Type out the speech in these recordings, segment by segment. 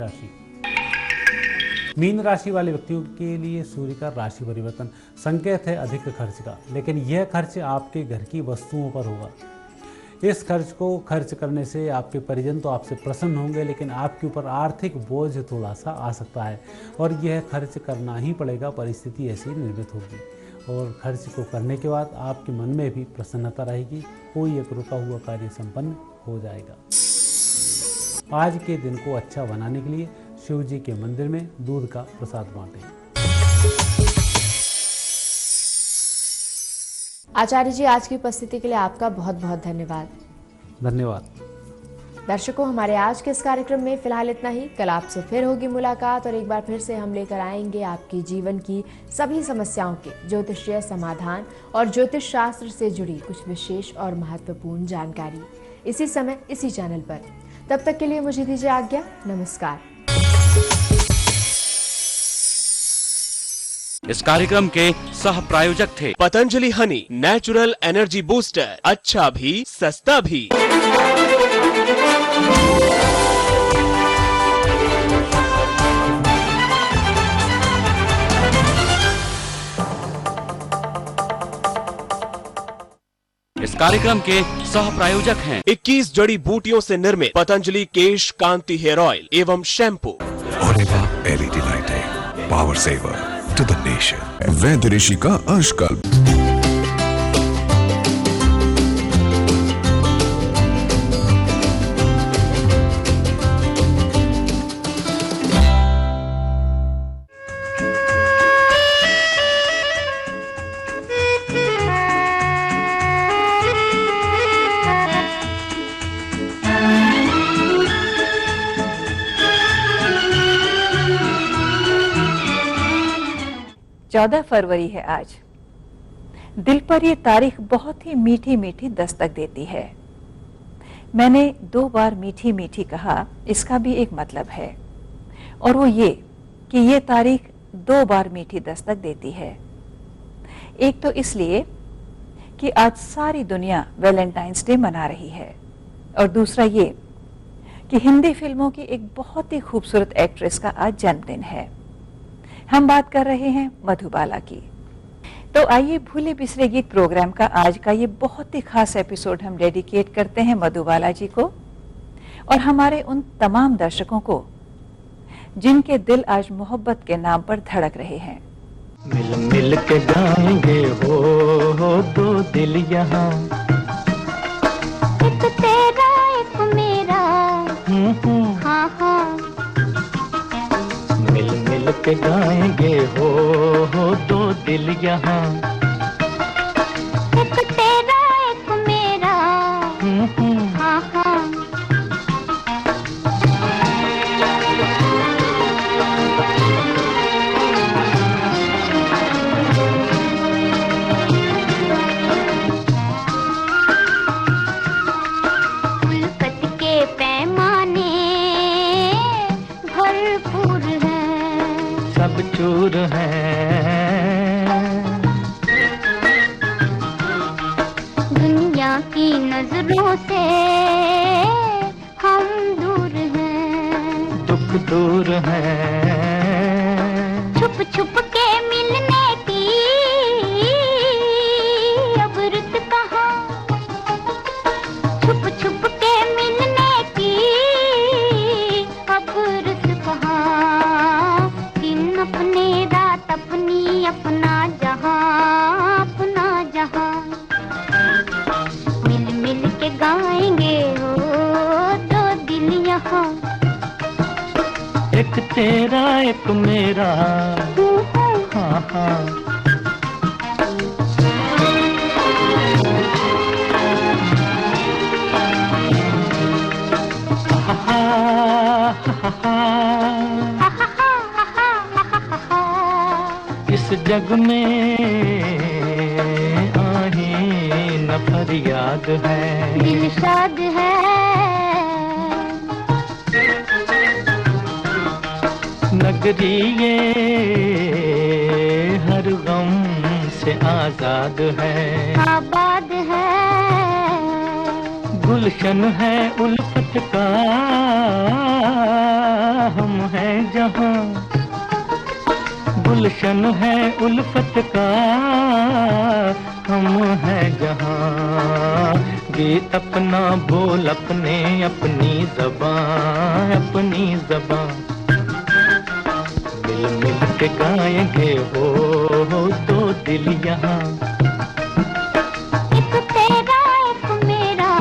राशि। मीन राशि वाले व्यक्तियों के लिए सूर्य का राशि परिवर्तन संकेत है अधिक खर्च का, लेकिन यह खर्च आपके घर की वस्तुओं पर होगा। इस खर्च को खर्च करने से आपके परिजन तो आपसे प्रसन्न होंगे, लेकिन आपके ऊपर आर्थिक बोझ थोड़ा सा आ सकता है और यह खर्च करना ही पड़ेगा। परिस्थिति ऐसी निर्मित होगी और खर्च को करने के बाद आपके मन में भी प्रसन्नता रहेगी। कोई एक रुका हुआ कार्य संपन्न हो जाएगा। आज के दिन को अच्छा बनाने के लिए शिव जी के मंदिर में दूध का प्रसाद बांटें। आचार्य जी, आज की उपस्थिति के लिए आपका बहुत बहुत धन्यवाद। धन्यवाद। दर्शकों, हमारे आज के इस कार्यक्रम में फिलहाल इतना ही। कल आपसे फिर होगी मुलाकात और एक बार फिर से हम लेकर आएंगे आपकी जीवन की सभी समस्याओं के ज्योतिषीय समाधान और ज्योतिष शास्त्र से जुड़ी कुछ विशेष और महत्वपूर्ण जानकारी इसी समय इसी चैनल पर। तब तक के लिए मुझे दीजिए आज्ञा। नमस्कार। इस कार्यक्रम के सह प्रायोजक थे Patanjali Honey, natural energy booster, अच्छा भी सस्ता भी। इस कार्यक्रम के सह प्रायोजक हैं 21 जड़ी बूटियों से निर्मित पतंजलि केश कांति हेयर ऑयल एवं शैम्पू। ओरेवा LED लाइटें, power saver to the nation. वैद्य ऋषि का अंशकल्प। चौदह फरवरी है आज। दिल पर ये तारीख बहुत ही मीठी मीठी दस्तक देती है। मैंने 2 बार मीठी मीठी कहा, इसका भी एक मतलब है और वो ये कि ये तारीख 2 बार मीठी दस्तक देती है। एक तो इसलिए कि आज सारी दुनिया वैलेंटाइंस डे मना रही है और दूसरा ये कि हिंदी फिल्मों की एक बहुत ही खूबसूरत एक्ट्रेस का आज जन्मदिन है। हम बात कर रहे हैं मधुबाला की। तो आइए भूले बिसरे गीत प्रोग्राम का आज का ये बहुत ही खास एपिसोड हम डेडिकेट करते हैं मधुबाला जी को और हमारे उन तमाम दर्शकों को जिनके दिल आज मोहब्बत के नाम पर धड़क रहे हैं। मिल मिल के गाएंगे हो दो दिल यहाँ, एक तेरा एक मेरा, हाँ हाँ। मिल मिल के गाएंगे हो दो दिल यहाँ, एक तेरा एक मेरा, हाँ हाँ। उल्फत के पैमाने भरपूर हैं, सब चूर हैं। दुनिया की नजरों से हम दूर हैं, दुख दूर हैं। छुप छुप के मिलने की अब रुत कहाँ, छुप छुप के मिलने की अब रुत कहाँ। दिन अपने रात अपनी, अपना जहाँ अपना जहाँ। मिल मिल के गाएंगे हो दो दिल यहाँ, एक तेरा एक मेरा, हाँ हाँ। इस जग में आही न फरियाद है, दिल शाद है। नगरी ये हर गम से आजाद है, आबाद है। गुलशन है उल्फत उल्फत का हम हैं जहां, गुलशन है उल्फत का हम हैं जहां। गीत अपना बोल अपने, अपनी ज़बान अपनी ज़बान, मिल मिल के गाएंगे हो दो दिल यहाँ। एक तेरा एक मेरा,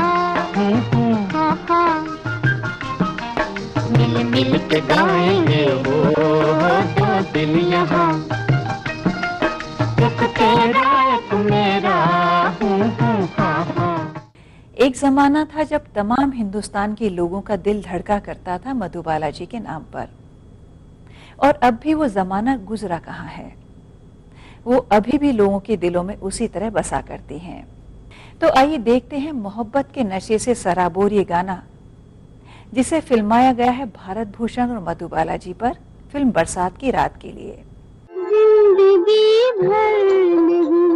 हाँ हाँ, मिल मिल के गाएंगे हो दो दिल यहाँ। एक तेरा एक मेरा, हाँ हाँ। एक जमाना था जब तमाम हिंदुस्तान के लोगों का दिल धड़का करता था मधुबाला जी के नाम पर, और अब भी वो जमाना गुजरा कहाँ है। वो अभी भी लोगों के दिलों में उसी तरह बसा करती हैं। तो आइए देखते हैं मोहब्बत के नशे से सराबोर ये गाना, जिसे फिल्माया गया है भारत भूषण और मधुबाला जी पर फिल्म बरसात की रात के लिए। जिंदगी भर नहीं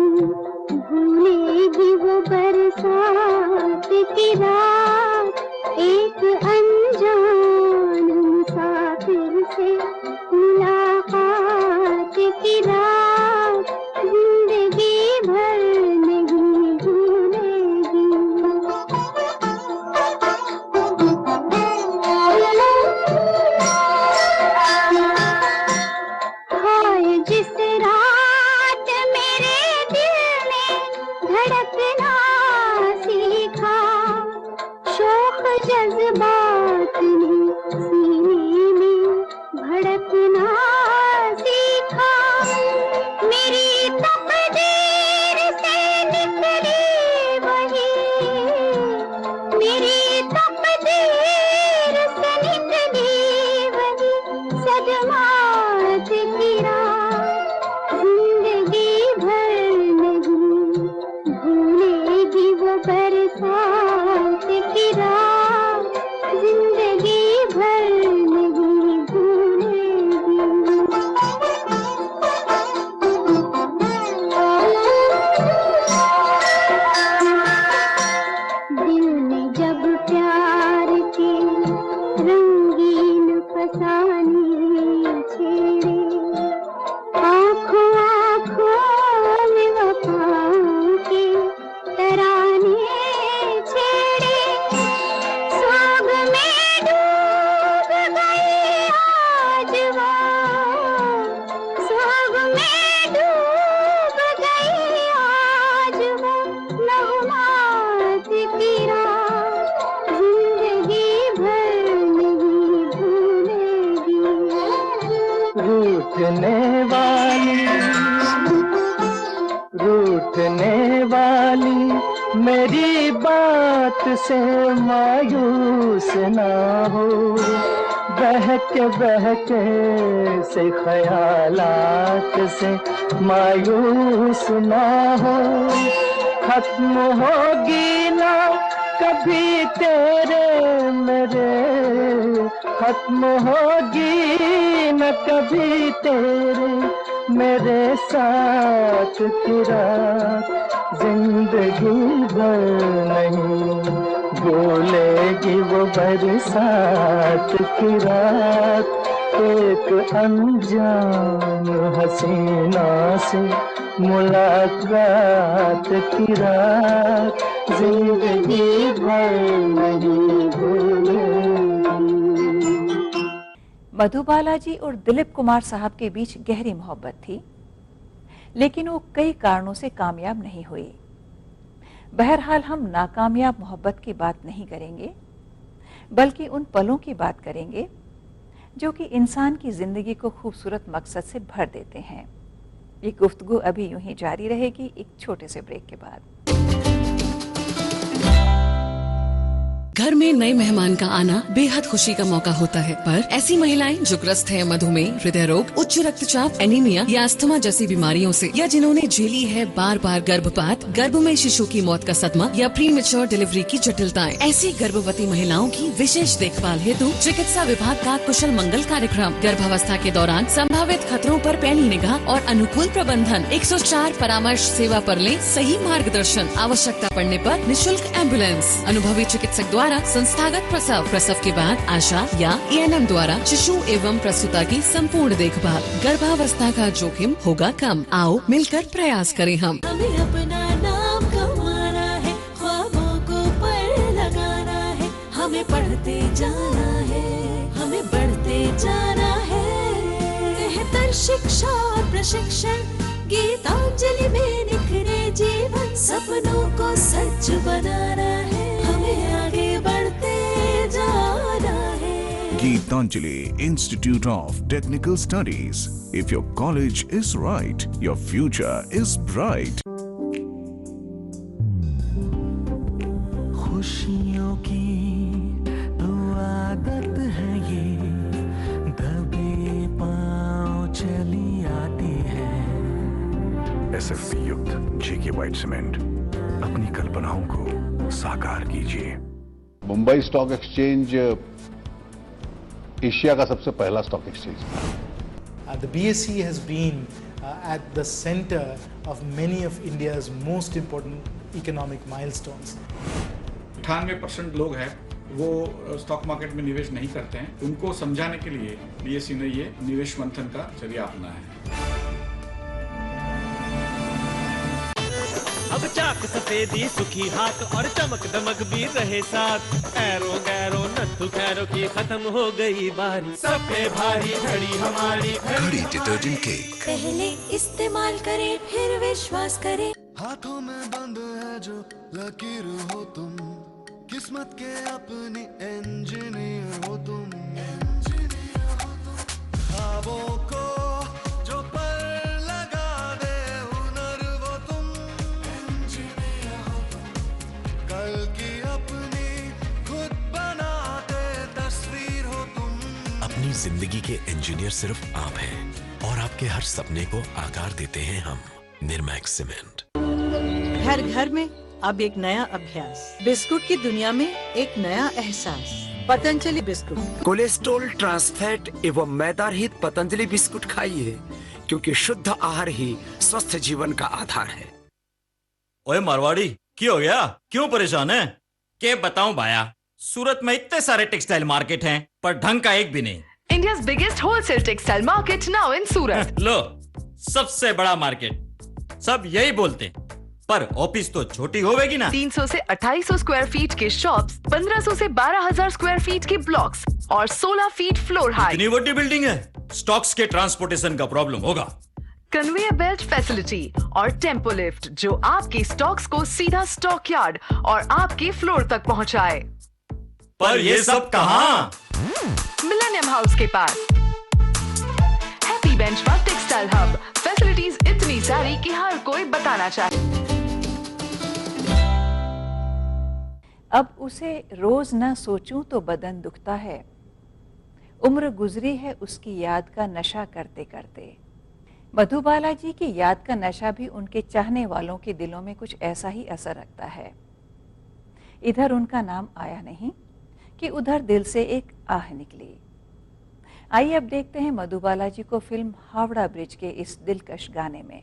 भूलेगी वो बरसात की रात, एक अनजान मुसाफिर से मुलाकात की रात, जिंदगी भर नहीं भूलेगी। हाय जिस रात मेरे दिल ने धड़कना सीखा, शौक जज्बात ने सीने में भड़कना सीखा, मेरी तकदीर से निकली वही, मेरी तकदीर से निकली वही सदमात की रात, जिंदगी भर नहीं भूलेगी वो बरसात की रात, जिंदगी भर नहीं भूलेगी। दिल ने जब प्यार के रंगीन फसाने छेड़े, आँखों आँखों में वफा के तराने छेड़े, सोग में डूब गई आज वो, सोग में डूब गई आज वो नगमात की रात, जिंदगी भर नहीं भूलेगी। रूठने वाली, रूठने वाली मेरी बात से मायूस ना हो, बहके से ख्यालात से मायूस ना हो, खत्म होगी ना कभी तेरे मेरे, खत्म होगी न कभी तेरे मेरे साथ की रात, जिंदगी भर नहीं भूलेगी वो बरसात की रात, एक अनजान हसीना से मुलाकात की रात, जिंदगी भर नहीं भूलेगी। मधुबाला जी और दिलीप कुमार साहब के बीच गहरी मोहब्बत थी, लेकिन वो कई कारणों से कामयाब नहीं हुई। बहरहाल हम नाकामयाब मोहब्बत की बात नहीं करेंगे, बल्कि उन पलों की बात करेंगे जो कि इंसान की जिंदगी को खूबसूरत मकसद से भर देते हैं। ये गुफ्तगू अभी यूं ही जारी रहेगी एक छोटे से ब्रेक के बाद। घर में नए मेहमान का आना बेहद खुशी का मौका होता है, पर ऐसी महिलाएं जो ग्रस्त है मधुमेह, हृदय रोग, उच्च रक्तचाप, एनीमिया या अस्थमा जैसी बीमारियों से, या जिन्होंने झेली है बार बार गर्भपात, गर्भ में शिशु की मौत का सदमा या प्री मेच्योर डिलीवरी की जटिलताएं, ऐसी गर्भवती महिलाओं की विशेष देखभाल हेतु चिकित्सा विभाग का कुशल मंगल कार्यक्रम। गर्भावस्था के दौरान संभावित खतरों पर पैनी निगाह और अनुकूल प्रबंधन। 104 परामर्श सेवा पर लें सही मार्गदर्शन। आवश्यकता पड़ने पर निःशुल्क एम्बुलेंस। अनुभवी चिकित्सक द्वारा द्वारा संस्थागत प्रसव, प्रसव के बाद आशा या ANM द्वारा शिशु एवं प्रसूता की संपूर्ण देखभाल, गर्भावस्था का जोखिम होगा कम। आओ मिलकर प्रयास करें हम। हमें अपना नाम कमाना है, ख्वाबों को पर लगाना है, हमें पढ़ते जाना है, हमें बढ़ते जाना है। बेहतर शिक्षा और प्रशिक्षण गीतांजलि में निखरे जीवन, सपनों को सच बनाना है, हमें आगे बढ़ते जाना है। Geetanjali Institute of Technical Studies. If your college is right, your future is bright. खुशियों की तो आदत है ये, दबे पाँव चली आती है। SFP युक्त GK White Cement, अपनी कल्पनाओं को साकार कीजिए। मुंबई स्टॉक एक्सचेंज एशिया का सबसे पहला स्टॉक एक्सचेंज था। The BSE has been at the center of many of India's most important economic milestones. 98% लोग हैं वो स्टॉक मार्केट में निवेश नहीं करते हैं। उनको समझाने के लिए BSE ने ये निवेश मंथन का जरिया अपनाया है। अब चाक सफेदी सुखी हाथ और चमक दमक भी रहे साथ, ऐरो गैरो नत्थु खैरो की खत्म हो गई बारी, सब पे भारी घड़ी हमारी घड़ी डिटर्जेंट केक। पहले इस्तेमाल करें फिर विश्वास करें। हाथों में बंद है जो लकीर हो तुम, किस्मत के अपनी इंजीनियर हो तुम, ख्वाबों को जो पर लगा दे हुनर वो तुम, इंजीनियर हो तुम, कल की अपनी खुद बनाते तस्वीर हो तुम। अपनी जिंदगी के इंजीनियर सिर्फ आप हैं और आपके हर सपने को आकार देते हैं हम। निर्मैक्स सीमेंट। घर घर में अब एक नया अभ्यास, बिस्कुट की दुनिया में एक नया एहसास। Patanjali biscuit. Cholesterol, trans fat एवं मैदा रहित पतंजलि बिस्कुट खाइए, क्योंकि शुद्ध आहार ही स्वस्थ जीवन का आधार है। ओए मारवाड़ी, क्या हो गया? क्यों परेशान है? के बताऊं भाया, सूरत में इतने सारे टेक्सटाइल मार्केट हैं, पर ढंग का एक भी नहीं। India's biggest wholesale textile market now in Surat. लो, सबसे बड़ा मार्केट, सब यही बोलते हैं, पर ऑफिस तो छोटी होगी ना। 300 से 2800 स्क्वायर फीट के शॉप्स, 1500 से 12000 स्क्वायर फीट के ब्लॉक्स और 16 फीट फ्लोर हाइट। इतनी बड़ी बिल्डिंग है, स्टॉक्स के ट्रांसपोर्टेशन का प्रॉब्लम होगा। कन्वेयर बेल्ट फैसिलिटी और टेम्पो लिफ्ट जो आपके स्टॉक्स को सीधा स्टॉक यार्ड और आपके फ्लोर तक पहुंचाए। पर ये सब कहां? मिलेनियम हाउस के पास। Happy benchmark textile hub, facilities इतनी सारी कि हर कोई बताना चाहे। अब उसे रोज न सोचूं तो बदन दुखता है। उम्र गुजरी है उसकी याद का नशा करते करते। मधुबाला जी की याद का नशा भी उनके चाहने वालों के दिलों में कुछ ऐसा ही असर रखता है। इधर उनका नाम आया नहीं कि उधर दिल से एक आह निकली। आइए अब देखते हैं मधुबाला जी को फिल्म हावड़ा ब्रिज के इस दिलकश गाने में।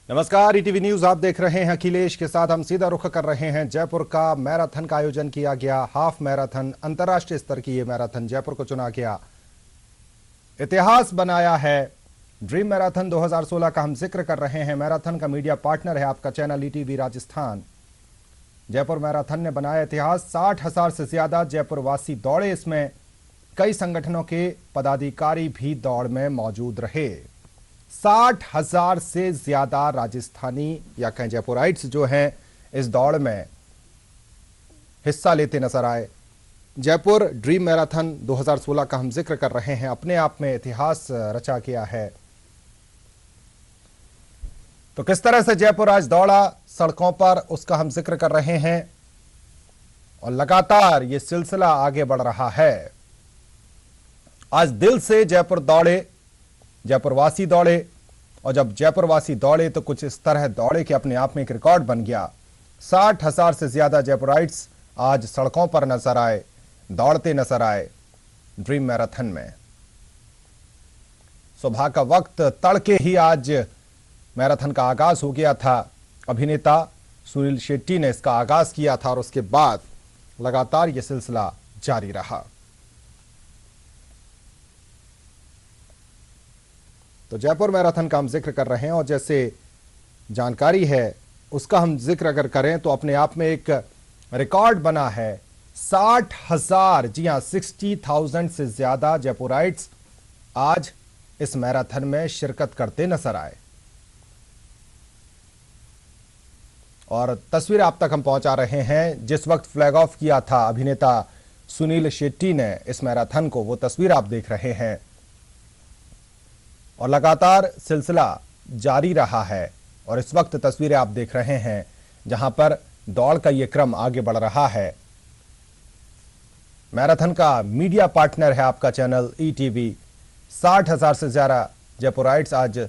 नमस्कार, ईटीवी न्यूज आप देख रहे हैं। अखिलेश के साथ हम सीधा रुख कर रहे हैं जयपुर का। मैराथन का आयोजन किया गया, हाफ मैराथन, अंतर्राष्ट्रीय स्तर की ये मैराथन जयपुर को चुना गया। इतिहास बनाया है। ड्रीम मैराथन 2016 का हम जिक्र कर रहे हैं। मैराथन का मीडिया पार्टनर है आपका channel ETV Rajasthan. Jaipur marathon ने बनाया इतिहास। 60,000 से ज्यादा जयपुर वासी दौड़े इसमें। कई संगठनों के पदाधिकारी भी दौड़ में मौजूद रहे। 60,000 से ज्यादा राजस्थानी या कहें जयपुराइट्स जो हैं इस दौड़ में हिस्सा लेते नजर आए। जयपुर ड्रीम मैराथन 2016 का हम जिक्र कर रहे हैं, अपने आप में इतिहास रचा गया है। तो किस तरह से जयपुर आज दौड़ा सड़कों पर, उसका हम जिक्र कर रहे हैं और लगातार ये सिलसिला आगे बढ़ रहा है। आज दिल से जयपुर दौड़े, जयपुरवासी दौड़े, और जब जयपुरवासी दौड़े तो कुछ इस तरह दौड़े कि अपने आप में एक रिकॉर्ड बन गया। 60,000 से ज्यादा जयपुराइट्स आज सड़कों पर नजर आए, दौड़ते नजर आए ड्रीम मैराथन में। सुबह का वक्त तड़के ही आज मैराथन का आगाज हो गया था। अभिनेता सुनील शेट्टी ने इसका आगाज किया था और उसके बाद लगातार यह सिलसिला जारी रहा। तो जयपुर मैराथन का हम जिक्र कर रहे हैं और जैसे जानकारी है उसका हम जिक्र अगर करें तो अपने आप में एक रिकॉर्ड बना है। 60,000, जी हां 60,000 से ज्यादा जयपुराइट्स आज इस मैराथन में शिरकत करते नजर आए और तस्वीर आप तक हम पहुंचा रहे हैं। जिस वक्त फ्लैग ऑफ किया था अभिनेता सुनील शेट्टी ने इस मैराथन को, वो तस्वीर आप देख रहे हैं और लगातार सिलसिला जारी रहा है। और इस वक्त तस्वीरें आप देख रहे हैं जहां पर दौड़ का ये क्रम आगे बढ़ रहा है। मैराथन का मीडिया पार्टनर है आपका चैनल ईटीवी। 60,000 से ज्यादा जयपुराइट्स आज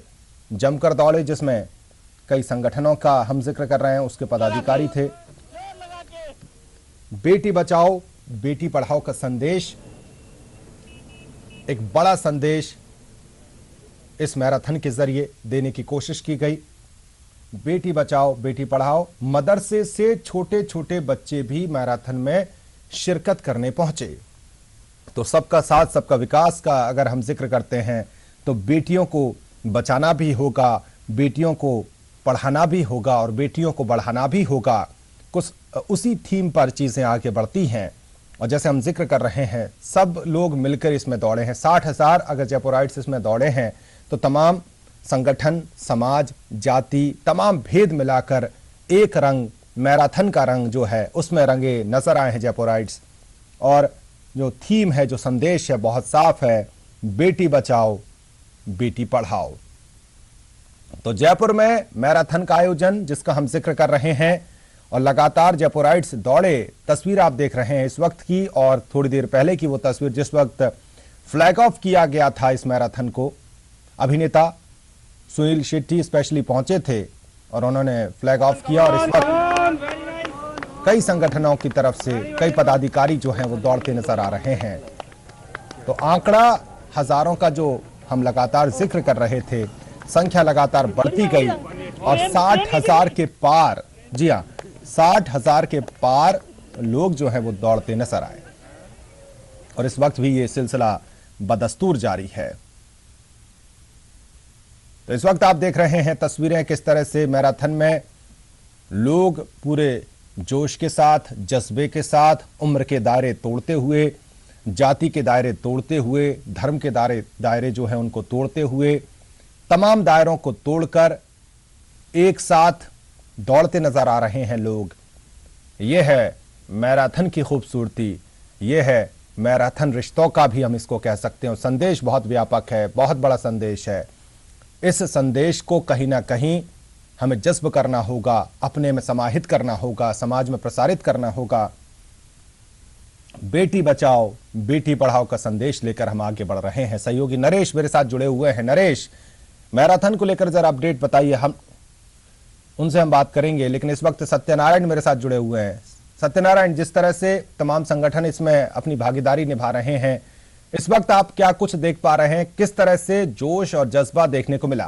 जमकर दौड़े, जिसमें कई संगठनों का हम जिक्र कर रहे हैं, उसके पदाधिकारी थे। बेटी बचाओ बेटी पढ़ाओ का संदेश, एक बड़ा संदेश इस मैराथन के जरिए देने की कोशिश की गई। बेटी बचाओ बेटी पढ़ाओ, मदरसे से छोटे छोटे बच्चे भी मैराथन में शिरकत करने पहुंचे। तो सबका साथ सबका विकास का अगर हम जिक्र करते हैं तो बेटियों को बचाना भी होगा, बेटियों को पढ़ाना भी होगा और बेटियों को बढ़ाना भी होगा। कुछ उसी थीम पर चीजें आगे बढ़ती हैं और जैसे हम जिक्र कर रहे हैं सब लोग मिलकर इसमें दौड़े हैं। 60,000 अगर जयपुराइट्स इसमें दौड़े हैं तो तमाम संगठन, समाज, जाति, तमाम भेद मिलाकर एक रंग, मैराथन का रंग जो है उसमें रंगे नजर आए हैं जयपुराइट्स। और जो थीम है, जो संदेश है, बहुत साफ है, बेटी बचाओ बेटी पढ़ाओ। तो जयपुर में मैराथन का आयोजन जिसका हम जिक्र कर रहे हैं और लगातार जयपुराइट्स दौड़े, तस्वीर आप देख रहे हैं इस वक्त की और थोड़ी देर पहले की वो तस्वीर जिस वक्त फ्लैग ऑफ किया गया था इस मैराथन को। अभिनेता सुनील शेट्टी स्पेशली पहुंचे थे और उन्होंने फ्लैग ऑफ किया और इस वक्त कई संगठनों की तरफ से कई पदाधिकारी जो हैं वो दौड़ते नजर आ रहे हैं। तो आंकड़ा हजारों का जो हम लगातार जिक्र कर रहे थे, संख्या लगातार बढ़ती गई और 60,000 के पार, जी हां 60,000 के पार लोग जो हैं वो दौड़ते नजर आए और इस वक्त भी ये सिलसिला बदस्तूर जारी है। तो इस वक्त आप देख रहे हैं तस्वीरें किस तरह से मैराथन में लोग पूरे जोश के साथ, जज्बे के साथ, उम्र के दायरे तोड़ते हुए, जाति के दायरे तोड़ते हुए, धर्म के दायरे जो हैं उनको तोड़ते हुए, तमाम दायरों को तोड़कर एक साथ दौड़ते नजर आ रहे हैं लोग। ये है मैराथन की खूबसूरती, ये है मैराथन रिश्तों का भी हम इसको कह सकते हैं। संदेश बहुत व्यापक है, बहुत बड़ा संदेश है। इस संदेश को कहीं ना कहीं हमें जज्ब करना होगा, अपने में समाहित करना होगा, समाज में प्रसारित करना होगा। बेटी बचाओ बेटी पढ़ाओ का संदेश लेकर हम आगे बढ़ रहे हैं। सहयोगी नरेश मेरे साथ जुड़े हुए हैं। नरेश, मैराथन को लेकर जरा अपडेट बताइए, हम उनसे हम बात करेंगे, लेकिन इस वक्त सत्यनारायण मेरे साथ जुड़े हुए हैं। सत्यनारायण, जिस तरह से तमाम संगठन इसमें अपनी भागीदारी निभा रहे हैं, इस वक्त आप क्या कुछ देख पा रहे हैं, किस तरह से जोश और जज्बा देखने को मिला?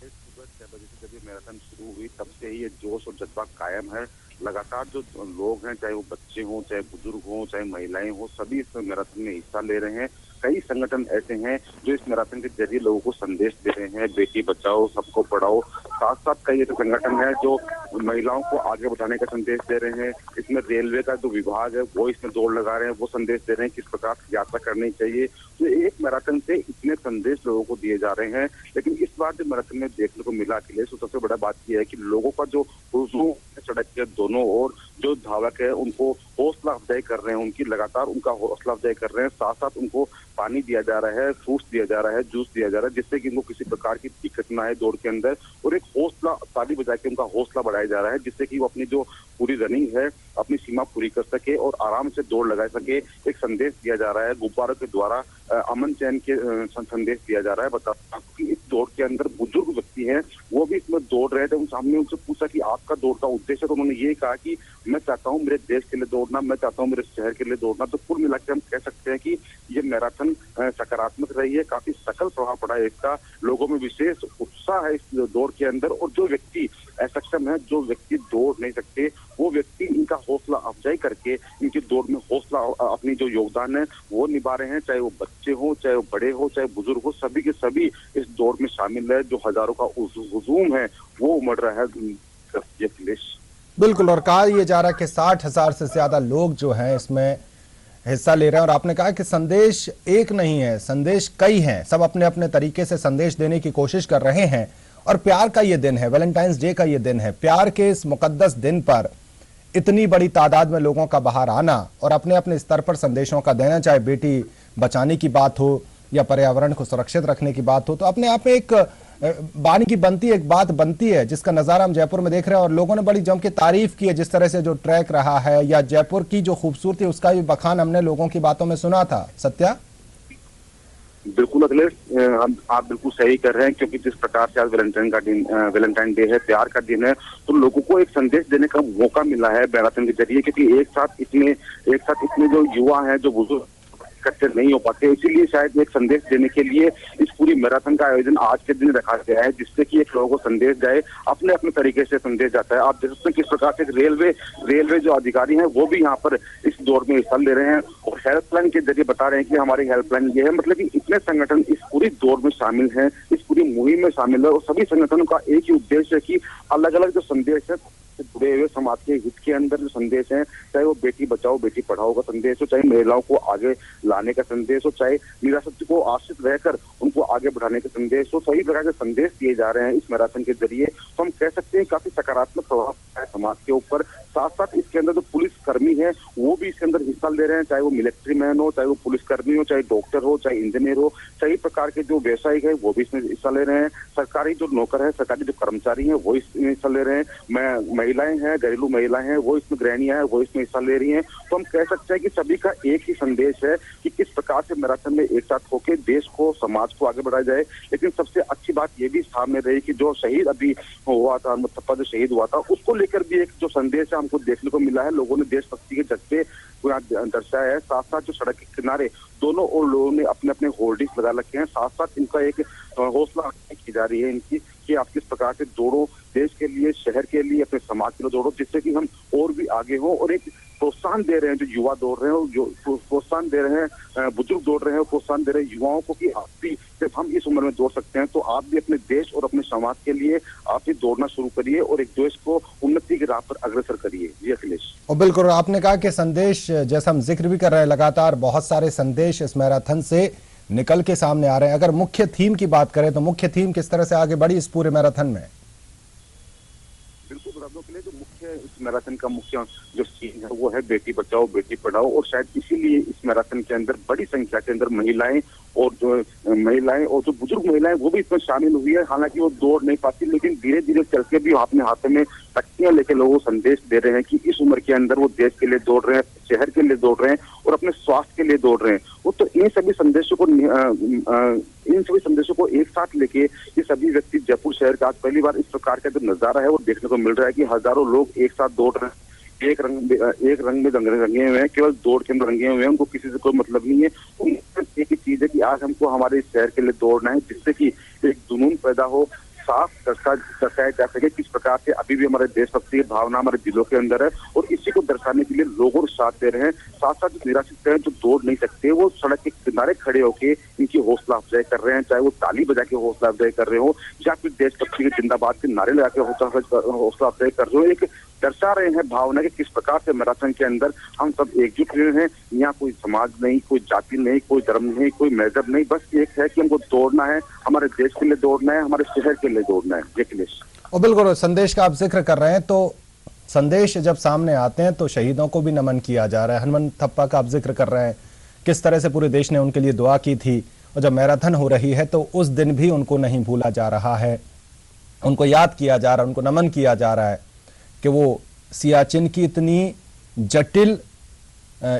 सुबह 6 बजे से जब ये मैराथन शुरू हुई तब से ही ये जोश और जज्बा कायम है। लगातार जो लोग हैं, चाहे वो बच्चे हों, चाहे बुजुर्ग हों, चाहे महिलाएं हों, सभी इस मैराथन में हिस्सा ले रहे हैं। कई संगठन ऐसे हैं जो इस मैराथन के जरिए लोगों को संदेश दे रहे हैं, बेटी बचाओ सबको पढ़ाओ। साथ साथ कई ऐसे संगठन है जो महिलाओं को आगे बढ़ाने का संदेश दे रहे हैं। इसमें रेलवे का जो विभाग है वो इसमें दौड़ लगा रहे हैं, वो संदेश दे रहे हैं किस प्रकार की यात्रा करनी चाहिए। तो एक मैराथन से इतने संदेश लोगों को दिए जा रहे हैं, लेकिन इस बार जो मैराथन में देखने को मिला अखिलेश, तो सबसे बड़ा बात यह है कि लोगों का जो हुजूम सड़क के दोनों ओर जो धावक है उनको हौसला अफजाई कर रहे हैं, उनकी लगातार उनका हौसला अफजाई कर रहे हैं। साथ साथ उनको पानी दिया जा रहा है, फ्रूट्स दिया जा रहा है, जूस दिया जा रहा है, जिससे कि उनको किसी प्रकार की दिक्कत ना आए दौड़ के अंदर, और एक हौसला ताली बजा के उनका हौसला बढ़ाया जा रहा है, जिससे कि वो अपनी जो पूरी रनिंग है अपनी सीमा पूरी कर सके और आराम से दौड़ लगा सके। एक संदेश दिया जा रहा है गुब्बारों के द्वारा, अमन चैन के संदेश दिया जा रहा है। बता कि इस दौड़ के अंदर बुजुर्ग व्यक्ति हैं, वो भी इसमें दौड़ रहे थे। हमने उनसे पूछा कि आपका दौड़ का उद्देश्य, तो उन्होंने ये कहा कि मैं चाहता हूँ मेरे देश के लिए दौड़ना, मैं चाहता हूँ मेरे शहर के लिए दौड़ना। तो कुल मिलाकर हम कह सकते हैं कि ये मैराथन सकारात्मक रही है, काफी सकल प्रभाव पड़ा है इसका, लोगों में विशेष उत्साह है इस दौड़ के अंदर। और जो व्यक्ति असक्षम है, जो व्यक्ति दौड़ नहीं सकते, वो व्यक्ति इनका हौसला अफजाई करके इनकी दौड़ में हौसला अपनी जो योगदान है वो निभा रहे हैं। चाहे वो बच्चे हो, चाहे वो बड़े हो, चाहे बुजुर्ग हो, सभी के सभी इस दौड़ में शामिल है। जो हजारों का हुजूम है वो उमड़ रहा है अखिलेश। बिल्कुल, और कहा यह जा रहा है कि 60,000 से ज्यादा लोग जो हैं इसमें हिस्सा ले रहे हैं। और आपने कहा कि संदेश एक नहीं है, संदेश कई हैं, सब अपने अपने तरीके से संदेश देने की कोशिश कर रहे हैं। और प्यार का ये दिन है, वैलेंटाइंस डे का ये दिन है, प्यार के इस मुकद्दस दिन पर इतनी बड़ी तादाद में लोगों का बाहर आना और अपने अपने स्तर पर संदेशों का देना, चाहे बेटी बचाने की बात हो या पर्यावरण को सुरक्षित रखने की बात हो, तो अपने आप में एक बानी की बनती एक बात बनती है, जिसका नजारा हम जयपुर में देख रहे हैं। और लोगों ने बड़ी जम के तारीफ की है, जिस तरह से जो ट्रैक रहा है या जयपुर की जो खूबसूरती, उसका भी बखान हमने लोगों की बातों में सुना था। सत्या? बिल्कुल अखिलेश, आप बिल्कुल सही कर रहे हैं, क्योंकि जिस प्रकार से आज वैलेंटाइन डे है, प्यार का दिन है, तो लोगों को एक संदेश देने का मौका मिला है मैराथन के जरिए। क्योंकि एक साथ इतने जो युवा हैं, जो बुजुर्ग इकट्ठे नहीं हो पाते, इसीलिए शायद एक संदेश देने के लिए इस पूरी मैराथन का आयोजन आज के दिन रखा गया है, जिससे कि एक लोगों को संदेश जाए, अपने अपने तरीके से संदेश जाता है। आप देख सकते हैं किस प्रकार से रेलवे जो अधिकारी हैं वो भी यहाँ पर इस दौड़ में हिस्सा ले रहे हैं और हेल्पलाइन के जरिए बता रहे हैं कि हमारी हेल्पलाइन ये है। मतलब कि इतने संगठन इस पूरी दौड़ में शामिल हैं, इस पूरी मुहिम में शामिल है, और सभी संगठनों का एक ही उद्देश्य है कि अलग अलग जो संदेश है जुड़े हुए समाज के हित के अंदर जो संदेश है, चाहे वो बेटी बचाओ बेटी पढ़ाओ का संदेश हो, चाहे महिलाओं को आगे लाने का संदेश हो, चाहे निराश्रित को आश्रित रहकर उनको आगे बढ़ाने का संदेश हो, सही प्रकार के संदेश दिए जा रहे हैं इस मैराथन के जरिए। तो हम कह सकते हैं काफी सकारात्मक प्रभाव है समाज के ऊपर। साथ साथ इसके अंदर जो पुलिस कर्मी है वो भी इसके अंदर हिस्सा ले रहे हैं, चाहे वो मिलिट्री मैन हो, चाहे वो पुलिस कर्मी हो, चाहे डॉक्टर हो, चाहे इंजीनियर हो, सही प्रकार के जो व्यवसायिक है वो भी इसमें हिस्सा ले रहे हैं। सरकारी जो नौकर है, सरकारी जो कर्मचारी है वो इसमें हिस्सा ले रहे हैं, महिलाएं हैं, घरेलू महिलाएं हैं, वो इसमें गृहिणियां हैं, वो इसमें हिस्सा ले रही हैं। तो हम कह सकते हैं कि सभी का एक ही संदेश है कि किस प्रकार से मैराथन में एक साथ होकर देश को, समाज को आगे बढ़ाया जाए। लेकिन सबसे अच्छी बात ये भी सामने रही कि जो शहीद अभी हुआ था, मुस्तफा जो शहीद हुआ था, उसको लेकर भी एक जो संदेश है हमको देखने को मिला है। लोगों ने देशभक्ति के जज्बे को यहाँ दर्शाया है। साथ साथ जो सड़क के किनारे दोनों और लोगों ने अपने अपने होर्डिंग्स लगा रखे हैं। साथ साथ इनका एक हौसला की जा रही है इनकी कि आप किस प्रकार से दौड़ो, देश के लिए, शहर के लिए, अपने समाज के लिए दौड़ो, जिससे कि हम और भी आगे हो। और एक प्रोत्साहन दे रहे हैं जो युवा दौड़ रहे हैं, जो प्रोत्साहन दे रहे हैं बुजुर्ग दौड़ रहे हैं, प्रोत्साहन दे रहे हैं युवाओं को कि आप भी, जब हम इस उम्र में दौड़ सकते हैं तो आप भी अपने देश और अपने समाज के लिए आप भी दौड़ना शुरू करिए और एक देश को उन्नति की राह पर अग्रसर करिए। जी अखिलेश। और बिल्कुल, आपने कहा कि संदेश, जैसा हम जिक्र भी कर रहे हैं, लगातार बहुत सारे संदेश इस मैराथन से निकल के सामने आ रहे हैं। अगर मुख्य थीम की बात करें तो मुख्य थीम किस तरह से आगे बढ़ी इस पूरे मैराथन में? बिल्कुल, बराबर के लिए जो मुख्य इस मैराथन का मुख्य जो सीन है वो है बेटी बचाओ बेटी पढ़ाओ। और शायद इसीलिए इस मैराथन के अंदर बड़ी संख्या के अंदर महिलाएं और जो बुजुर्ग महिलाएं वो भी इसमें शामिल हुई है। हालांकि वो दौड़ नहीं पाती, लेकिन धीरे धीरे चल के भी अपने हाथ में तख्तियां लेके लोगों को संदेश दे रहे हैं कि इस उम्र के अंदर वो देश के लिए दौड़ रहे हैं, शहर के लिए दौड़ रहे हैं और अपने स्वास्थ्य के लिए दौड़ रहे हैं। वो तो इन सभी संदेशों को एक साथ लेके ये सभी व्यक्ति जयपुर शहर का आज पहली बार इस प्रकार का जो नजारा है वो देखने को मिल रहा है कि हजारों लोग एक साथ दौड़ रहे हैं, एक रंग में रंगे हुए हैं, केवल दौड़ के अंदर रंगे हुए हैं, उनको किसी से कोई मतलब नहीं है। एक ही चीज है कि आज हमको हमारे शहर के लिए दौड़ना है, जिससे कि एक जुनून पैदा हो, साफ दर्शाया जा सके किस प्रकार से अभी भी हमारे देशभक्ति की भावना हमारे दिलों के अंदर है, और इसी को दर्शाने के लिए लोगों साथ दे रहे हैं। साथ साथ जो निराश्रित हैं, जो दौड़ नहीं सकते, वो सड़क के किनारे खड़े होकर इनकी हौसला अफजाई कर रहे हैं, चाहे वो ताली बजा के हौसला अफजाई कर रहे हो या फिर देशभक्ति के जिंदाबाद के नारे लगा के हौसला अफजाई कर रहे हो। एक दर्शा रहे हैं भावना के किस प्रकार से मैराथन के अंदर हम सब एकजुट हुए हैं। यहाँ कोई समाज नहीं, कोई जाति नहीं, कोई धर्म नहीं, कोई मजहब नहीं, बस एक है कि हमको दौड़ना है, हमारे देश के लिए दौड़ना है, हमारे शहर के लिए दौड़ना है। अखिलेश, और बिल्कुल संदेश का आप जिक्र कर रहे हैं, तो संदेश जब सामने आते हैं तो शहीदों को भी नमन किया जा रहा है। हनुमंत थप्पा का आप जिक्र कर रहे हैं, किस तरह से पूरे देश ने उनके लिए दुआ की थी, और जब मैराथन हो रही है तो उस दिन भी उनको नहीं भूला जा रहा है, उनको याद किया जा रहा है, उनको नमन किया जा रहा है कि वो सियाचिन की इतनी जटिल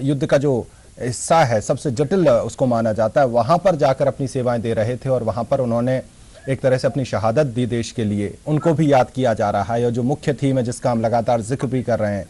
युद्ध का जो हिस्सा है, सबसे जटिल उसको माना जाता है, वहां पर जाकर अपनी सेवाएं दे रहे थे और वहां पर उन्होंने एक तरह से अपनी शहादत दी देश के लिए, उनको भी याद किया जा रहा है। और जो मुख्य थीम है जिसका हम लगातार जिक्र भी कर रहे हैं,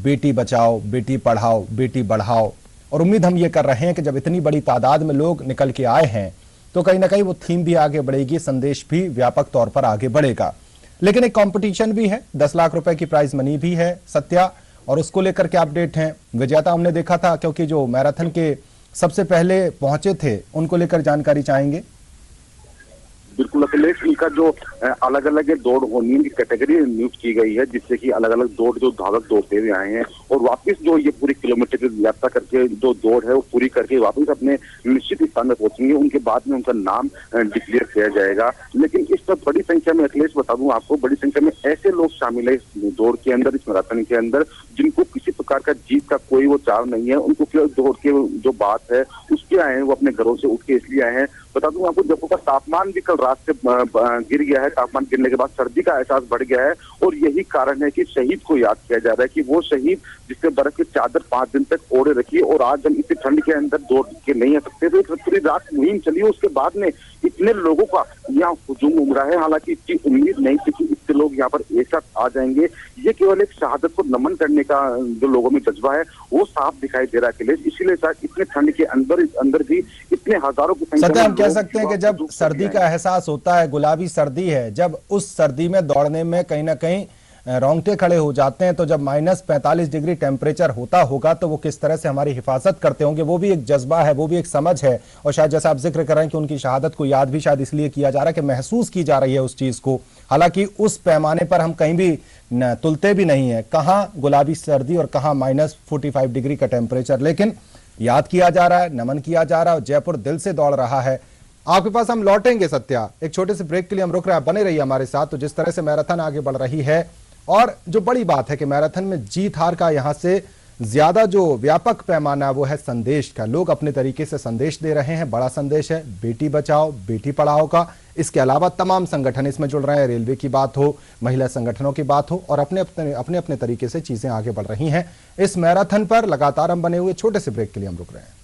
बेटी बचाओ, बेटी पढ़ाओ, बेटी बढ़ाओ, और उम्मीद हम ये कर रहे हैं कि जब इतनी बड़ी तादाद में लोग निकल के आए हैं तो कहीं ना कहीं वो थीम भी आगे बढ़ेगी, संदेश भी व्यापक तौर पर आगे बढ़ेगा। लेकिन एक कंपटीशन भी है, 10 लाख रुपए की प्राइज मनी भी है सत्या, और उसको लेकर के अपडेट हैं। विजेता हमने देखा था, क्योंकि जो मैराथन के सबसे पहले पहुंचे थे उनको लेकर जानकारी चाहेंगे। बिल्कुल अखिलेश, इनका जो अलग अलग दौड़ होनी है, कैटेगरी नियुक्त की गई है, जिससे कि अलग अलग दौड़ जो धावक दौड़ते हुए आए हैं और वापस जो ये पूरी किलोमीटर की यात्रा करके जो दौड़ है वो पूरी करके वापस अपने निश्चित स्थान में पहुंचेंगे, उनके बाद में उनका नाम डिक्लेयर किया जाएगा। लेकिन इस पर बड़ी संख्या में अखिलेश बता दूं आपको, बड़ी संख्या में ऐसे लोग शामिल है इस दौड़ के अंदर, इस मैराथन के अंदर, जिनको किसी प्रकार का जीत का कोई वो चाव नहीं है। उनको केवल दौड़ के जो बात है उसके आए हैं, वो अपने घरों से उठ के इसलिए आए हैं। बता दूं आपको, जयपुर का तापमान भी कल रात से गिर गया है, तापमान गिरने के बाद सर्दी का एहसास बढ़ गया है, और यही कारण है कि शहीद को याद किया जा रहा है कि वो शहीद जिसने बर्फ की चादर 5 दिन तक ओढ़े रखी, और आज हम इतनी ठंड के अंदर दौड़ के नहीं आ सकते, तो पूरी रात मुहिम चली, उसके बाद में इतने लोगों का यहाँ हुजूम उमड़ा है। हालांकि इतनी उम्मीद नहीं थी कि इतने लोग यहाँ पर एक साथ आ जाएंगे। ये केवल एक शहादत को नमन करने का जो लोगों में जज्बा है वो साफ दिखाई दे रहा है अखिलेश। इसीलिए शायद इतने ठंड के अंदर भी इतने हजारों की संख्या में कह सकते हैं कि जब सर्दी का एहसास होता है, गुलाबी सर्दी है, जब उस सर्दी में दौड़ने में कहीं ना कहीं रोंगटे खड़े हो जाते हैं, तो जब -45 डिग्री टेम्परेचर होता होगा तो वो किस तरह से हमारी हिफाजत करते होंगे, वो भी एक जज्बा है, वो भी एक समझ है। और शायद जैसा आप जिक्र कर रहे हैं कि उनकी शहादत को याद भी शायद इसलिए किया जा रहा है कि महसूस की जा रही है उस चीज को। हालांकि उस पैमाने पर हम कहीं भी तुलते भी नहीं है, कहां गुलाबी सर्दी और कहां -45 डिग्री का टेम्परेचर, लेकिन याद किया जा रहा है, नमन किया जा रहा है, जयपुर दिल से दौड़ रहा है। आपके पास हम लौटेंगे सत्या, एक छोटे से ब्रेक के लिए हम रुक रहे हैं, बने रहिए हमारे साथ। तो जिस तरह से मैराथन आगे बढ़ रही है, और जो बड़ी बात है कि मैराथन में जीत हार का यहां से ज्यादा जो व्यापक पैमाना वो है संदेश का। लोग अपने तरीके से संदेश दे रहे हैं, बड़ा संदेश है बेटी बचाओ बेटी पढ़ाओ का। इसके अलावा तमाम संगठन इसमें जुड़ रहे हैं, रेलवे की बात हो, महिला संगठनों की बात हो, और अपने अपने तरीके से चीजें आगे बढ़ रही हैं इस मैराथन पर। लगातार हम बने हुए छोटे से ब्रेक के लिए हम रुक रहे हैं।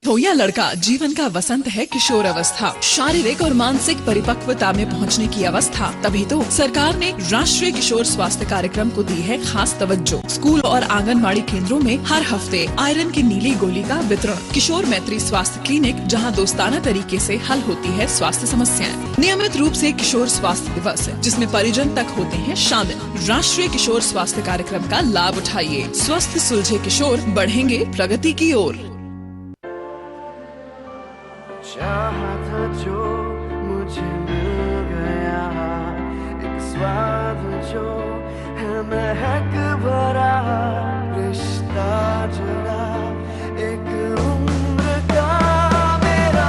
हो या लड़का, जीवन का वसंत है किशोर अवस्था, शारीरिक और मानसिक परिपक्वता में पहुंचने की अवस्था। तभी तो सरकार ने राष्ट्रीय किशोर स्वास्थ्य कार्यक्रम को दी है खास तवज्जो। स्कूल और आंगनबाड़ी केंद्रों में हर हफ्ते आयरन की नीली गोली का वितरण। किशोर मैत्री स्वास्थ्य क्लिनिक, जहां दोस्ताना तरीके से हल होती है स्वास्थ्य समस्याएं। नियमित रूप से किशोर स्वास्थ्य दिवस, जिसमें परिजन तक होते हैं शामिल। राष्ट्रीय किशोर स्वास्थ्य कार्यक्रम का लाभ उठाइए। स्वस्थ सुलझे किशोर बढ़ेंगे प्रगति की ओर। चाहा था जो मुझे मिल गया, एक स्वाद जो है महक भरा, रिश्ता जुड़ा एक उम्र का मेरा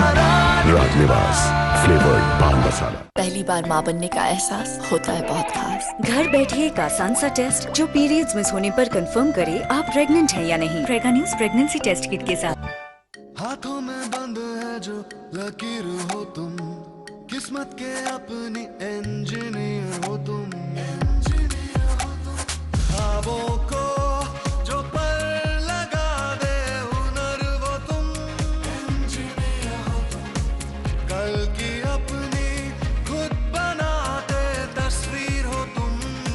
राजनिवास फ्लेवर्ड पान मसाला। पहली बार माँ बनने का एहसास होता है बहुत खास। घर बैठे एक आसान सा टेस्ट जो पीरियड्स मिस होने पर कंफर्म करे आप प्रेग्नेंट हैं या नहीं। Prega News pregnancy test kit के साथ। हाथों में बंद है जो लकीर हो तुम, किस्मत के अपनी इंजीनियर हो तुम। ख्वाबों को जो पर लगा दे हुनर वो तुम। कल की अपनी खुद बनाते तस्वीर हो तुम।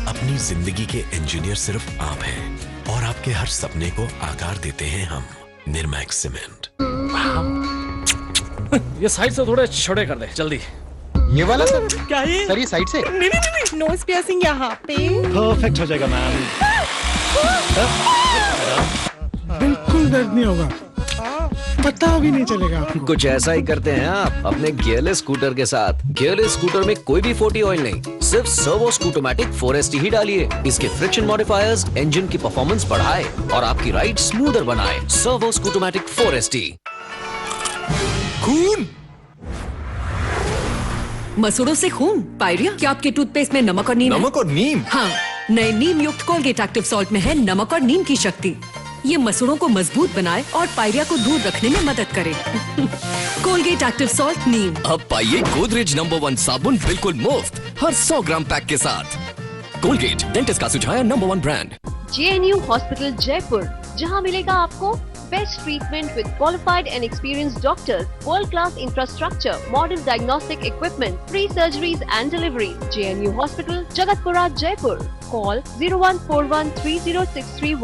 अपनी जिंदगी के इंजीनियर सिर्फ आप हैं, और आपके हर सपने को आकार देते हैं हम। निर्मैक्स सीमेंट। ये साइड से थोड़े छोटे कर दे जल्दी। ये वाला सर? क्या ये? सर ये साइड से? नहीं नोज पियर्सिंग यहाँ पे परफेक्ट हो जाएगा मैम। बिल्कुल दर्द नहीं होगा, पता भी नहीं चलेगा आपको। कुछ ऐसा ही करते हैं आप अपने गियरलेस स्कूटर के साथ। गियरलेस स्कूटर में कोई भी 40 ऑयल नहीं, सिर्फ सर्वो स्कूटोमैटिक 4ST ही डालिए। इसके फ्रिक्शन मॉडिफायर्स इंजन की परफॉर्मेंस बढ़ाए और आपकी राइड स्मूदर बनाए। Servo scootomatic 4ST। खून, मसूड़ों से खून, पायरिया। क्या आपके टूथपेस्ट में नमक और नीम है? नमक और नीम? हाँ, नए नीम युक्त कोलगेट एक्टिव सॉल्ट में है नमक और नीम की शक्ति। ये मसूड़ों को मजबूत बनाए और पायरिया को दूर रखने में मदद करे। कोलगेट एक्टिव सॉल्ट नीम। अब पाइए गोदरेज नंबर 1 साबुन बिल्कुल मुफ्त हर 100 ग्राम पैक के साथ। कोलगेट, डेंटिस्ट का सुझाया number 1 brand. JNU hospital Jaipur, जहां मिलेगा आपको best treatment with qualified and experienced doctors, world class infrastructure, modern diagnostic equipment, free surgeries and delivery. JNU hospital, Jagatpura, Jaipur. Call 01413063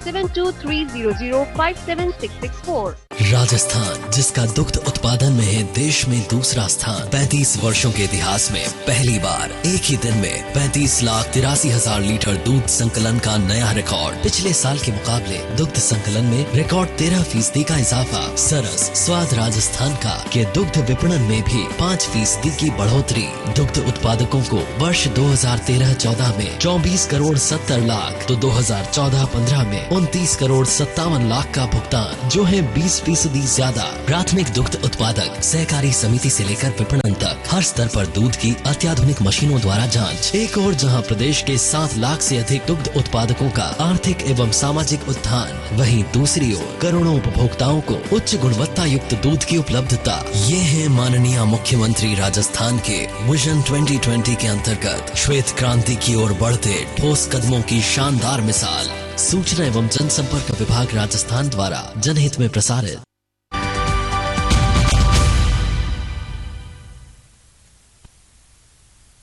7230057664। Rajasthan, जिसका दुग्ध उत्पादन में है देश में दूसरा स्थान। 35 वर्षों के इतिहास में पहली बार एक ही दिन में 35,83,000 लीटर दूध संकलन का नया रिकॉर्ड। पिछले साल के मुकाबले दुग्ध संकलन में रिकॉर्ड 13% का इजाफा। सरस स्वाद राजस्थान का के दुग्ध विपणन में भी 5% की बढ़ोतरी। दुग्ध उत्पादकों को वर्ष 2013-14 में 24 करोड़ 70 लाख तो 2014-15 में 29 करोड़ 57 लाख का भुगतान, जो है 20% ज्यादा। प्राथमिक दुग्ध उत्पादक सहकारी समिति से लेकर विपणन तक हर स्तर पर दूध की अत्याधुनिक मशीनों द्वारा जांच। एक और जहां प्रदेश के 7 लाख से अधिक दुग्ध उत्पादकों का आर्थिक एवं सामाजिक उत्थान, वहीं दूसरी ओर करोड़ों उपभोक्ताओं को उच्च गुणवत्ता युक्त दूध की उपलब्धता। ये है माननीय मुख्यमंत्री राजस्थान के विजन 2020 के अंतर्गत श्वेत क्रांति की ओर बढ़ते ठोस कदमों की शानदार मिसाल। सूचना एवं जनसंपर्क विभाग राजस्थान द्वारा जनहित में प्रसारित।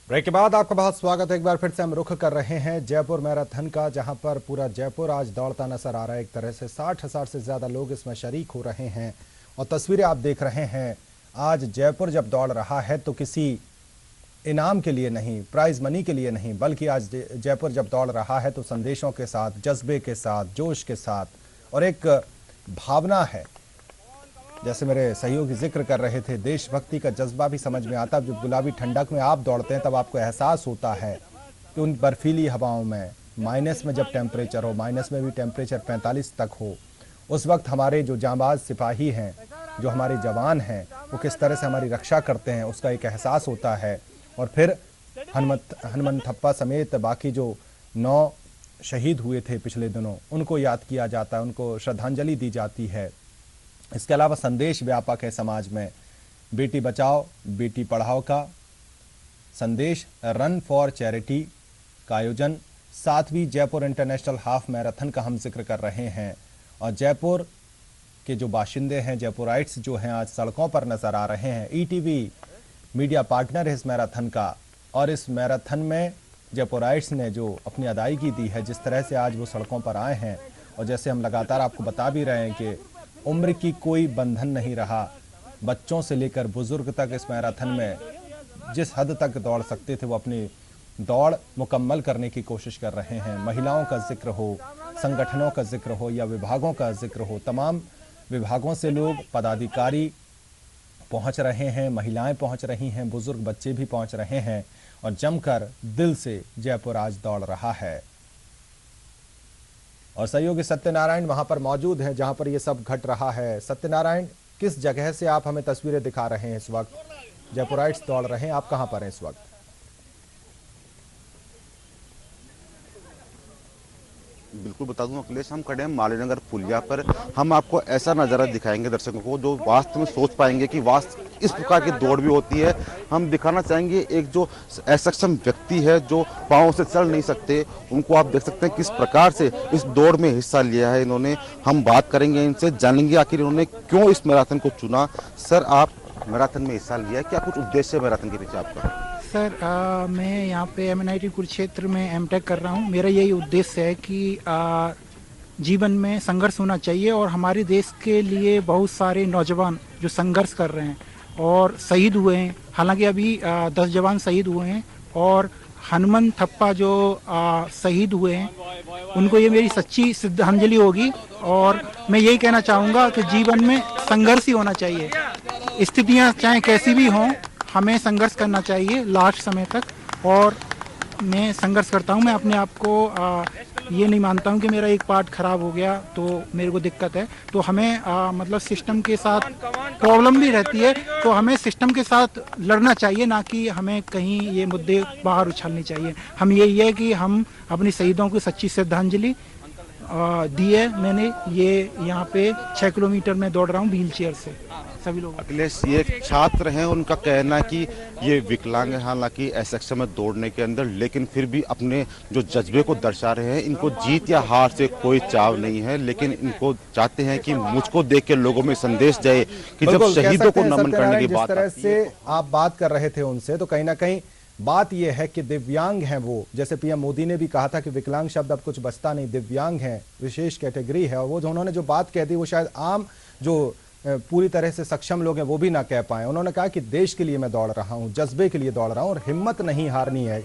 ब्रेक के बाद आपका बहुत स्वागत है। एक बार फिर से हम रुख कर रहे हैं जयपुर मैराथन का, जहां पर पूरा जयपुर आज दौड़ता नजर आ रहा है। एक तरह से 60,000 से ज्यादा लोग इसमें शरीक हो रहे हैं और तस्वीरें आप देख रहे हैं। आज जयपुर जब दौड़ रहा है तो किसी इनाम के लिए नहीं, प्राइज मनी के लिए नहीं, बल्कि आज जयपुर जब दौड़ रहा है तो संदेशों के साथ, जज्बे के साथ, जोश के साथ और एक भावना है। जैसे मेरे सहयोगी जिक्र कर रहे थे, देशभक्ति का जज्बा भी समझ में आता है। जब गुलाबी ठंडक में आप दौड़ते हैं तब आपको एहसास होता है कि उन बर्फीली हवाओं में, माइनस में जब टेम्परेचर हो, माइनस में भी टेम्परेचर 45 तक हो, उस वक्त हमारे जो जांबाज सिपाही हैं, जो हमारे जवान हैं, वो किस तरह से हमारी रक्षा करते हैं, उसका एक एहसास होता है। और फिर हनुमंथप्पा समेत बाकी जो 9 शहीद हुए थे पिछले दिनों, उनको याद किया जाता है, उनको श्रद्धांजलि दी जाती है। इसके अलावा संदेश व्यापक है समाज में। बेटी बचाओ बेटी पढ़ाओ का संदेश, रन फॉर चैरिटी का आयोजन, 7वीं जयपुर इंटरनेशनल हाफ मैराथन का हम जिक्र कर रहे हैं। और जयपुर के जो बाशिंदे हैं, जयपुराइट्स जो हैं, आज सड़कों पर नजर आ रहे हैं। ETV मीडिया पार्टनर है इस मैराथन का, और इस मैराथन में जयपुराइट्स ने जो अपनी अदायगी दी है, जिस तरह से आज वो सड़कों पर आए हैं, और जैसे हम लगातार आपको बता भी रहे हैं कि उम्र की कोई बंधन नहीं रहा। बच्चों से लेकर बुजुर्ग तक इस मैराथन में जिस हद तक दौड़ सकते थे वो अपनी दौड़ मुकम्मल करने की कोशिश कर रहे हैं। महिलाओं का जिक्र हो, संगठनों का जिक्र हो या विभागों का जिक्र हो, तमाम विभागों से लोग, पदाधिकारी पहुंच रहे हैं, महिलाएं पहुंच रही हैं, बुजुर्ग बच्चे भी पहुंच रहे हैं और जमकर दिल से जयपुर आज दौड़ रहा है। और सहयोगी सत्यनारायण वहां पर मौजूद हैं जहां पर ये सब घट रहा है। सत्यनारायण, किस जगह से आप हमें तस्वीरें दिखा रहे हैं इस वक्त? जयपुराइट्स दौड़ रहे हैं, आप कहां पर हैं इस वक्त? बिल्कुल बता दूं अखिलेश, हम खड़े हैं मालीनगर पुलिया पर। हम आपको ऐसा नज़ारा दिखाएंगे दर्शकों को जो वास्तव में सोच पाएंगे कि वास्तव इस प्रकार की दौड़ भी होती है। हम दिखाना चाहेंगे एक जो असक्षम व्यक्ति है जो पाँव से चल नहीं सकते, उनको आप देख सकते हैं किस प्रकार से इस दौड़ में हिस्सा लिया है इन्होंने। हम बात करेंगे इनसे, जानेंगे आखिर इन्होंने क्यों इस मैराथन को चुना। सर, आप मैराथन में हिस्सा लिया, क्या कुछ उद्देश्य है मैराथन के पीछे आपका? सर, मैं यहाँ पे MNIT कुरुक्षेत्र में M.Tech कर रहा हूँ। मेरा यही उद्देश्य है कि जीवन में संघर्ष होना चाहिए और हमारे देश के लिए बहुत सारे नौजवान जो संघर्ष कर रहे हैं और शहीद हुए हैं। हालांकि अभी 10 जवान शहीद हुए हैं और हनुमान थप्पा जो शहीद हुए हैं उनको ये मेरी सच्ची श्रद्धांजलि होगी। और मैं यही कहना चाहूँगा कि जीवन में संघर्ष ही होना चाहिए, स्थितियाँ चाहे कैसी भी हों हमें संघर्ष करना चाहिए लास्ट समय तक। और मैं संघर्ष करता हूँ, मैं अपने आप को ये नहीं मानता हूँ कि मेरा एक पार्ट खराब हो गया तो मेरे को दिक्कत है। तो हमें मतलब सिस्टम के साथ प्रॉब्लम भी रहती है, तो हमें सिस्टम के साथ लड़ना चाहिए, ना कि हमें कहीं ये मुद्दे बाहर उछालने चाहिए। हम यही है कि हम अपनी शहीदों को सच्ची श्रद्धांजलि दी है। मैंने ये यहाँ पे 6 किलोमीटर में दौड़ रहा हूँ व्हील चेयर से सभी लोग। अखिलेश, ये छात्र हैं, उनका कहना है कि ये विकलांग है हालांकि एसएक्स में दौड़ने के अंदर, लेकिन फिर भी अपने जो जज्बे को दर्शा रहे हैं। इनको जीत या हार से कोई चाव नहीं है, लेकिन इनको चाहते हैं कि मुझको देख के लोगों में संदेश जाए कि जब शहीदों को नमन करने की बात, जिस तरह से आप बात कर रहे थे उनसे, तो कहीं ना कहीं बात यह है कि दिव्यांग हैं वो, जैसे पीएम मोदी ने भी कहा था कि विकलांग शब्द अब कुछ बचता नहीं, दिव्यांग हैं, विशेष कैटेगरी है। और वो जो उन्होंने जो बात कह दी वो शायद आम जो पूरी तरह से सक्षम लोग हैं वो भी ना कह पाए। उन्होंने कहा कि देश के लिए मैं दौड़ रहा हूं, जज्बे के लिए दौड़ रहा हूं और हिम्मत नहीं हारनी है।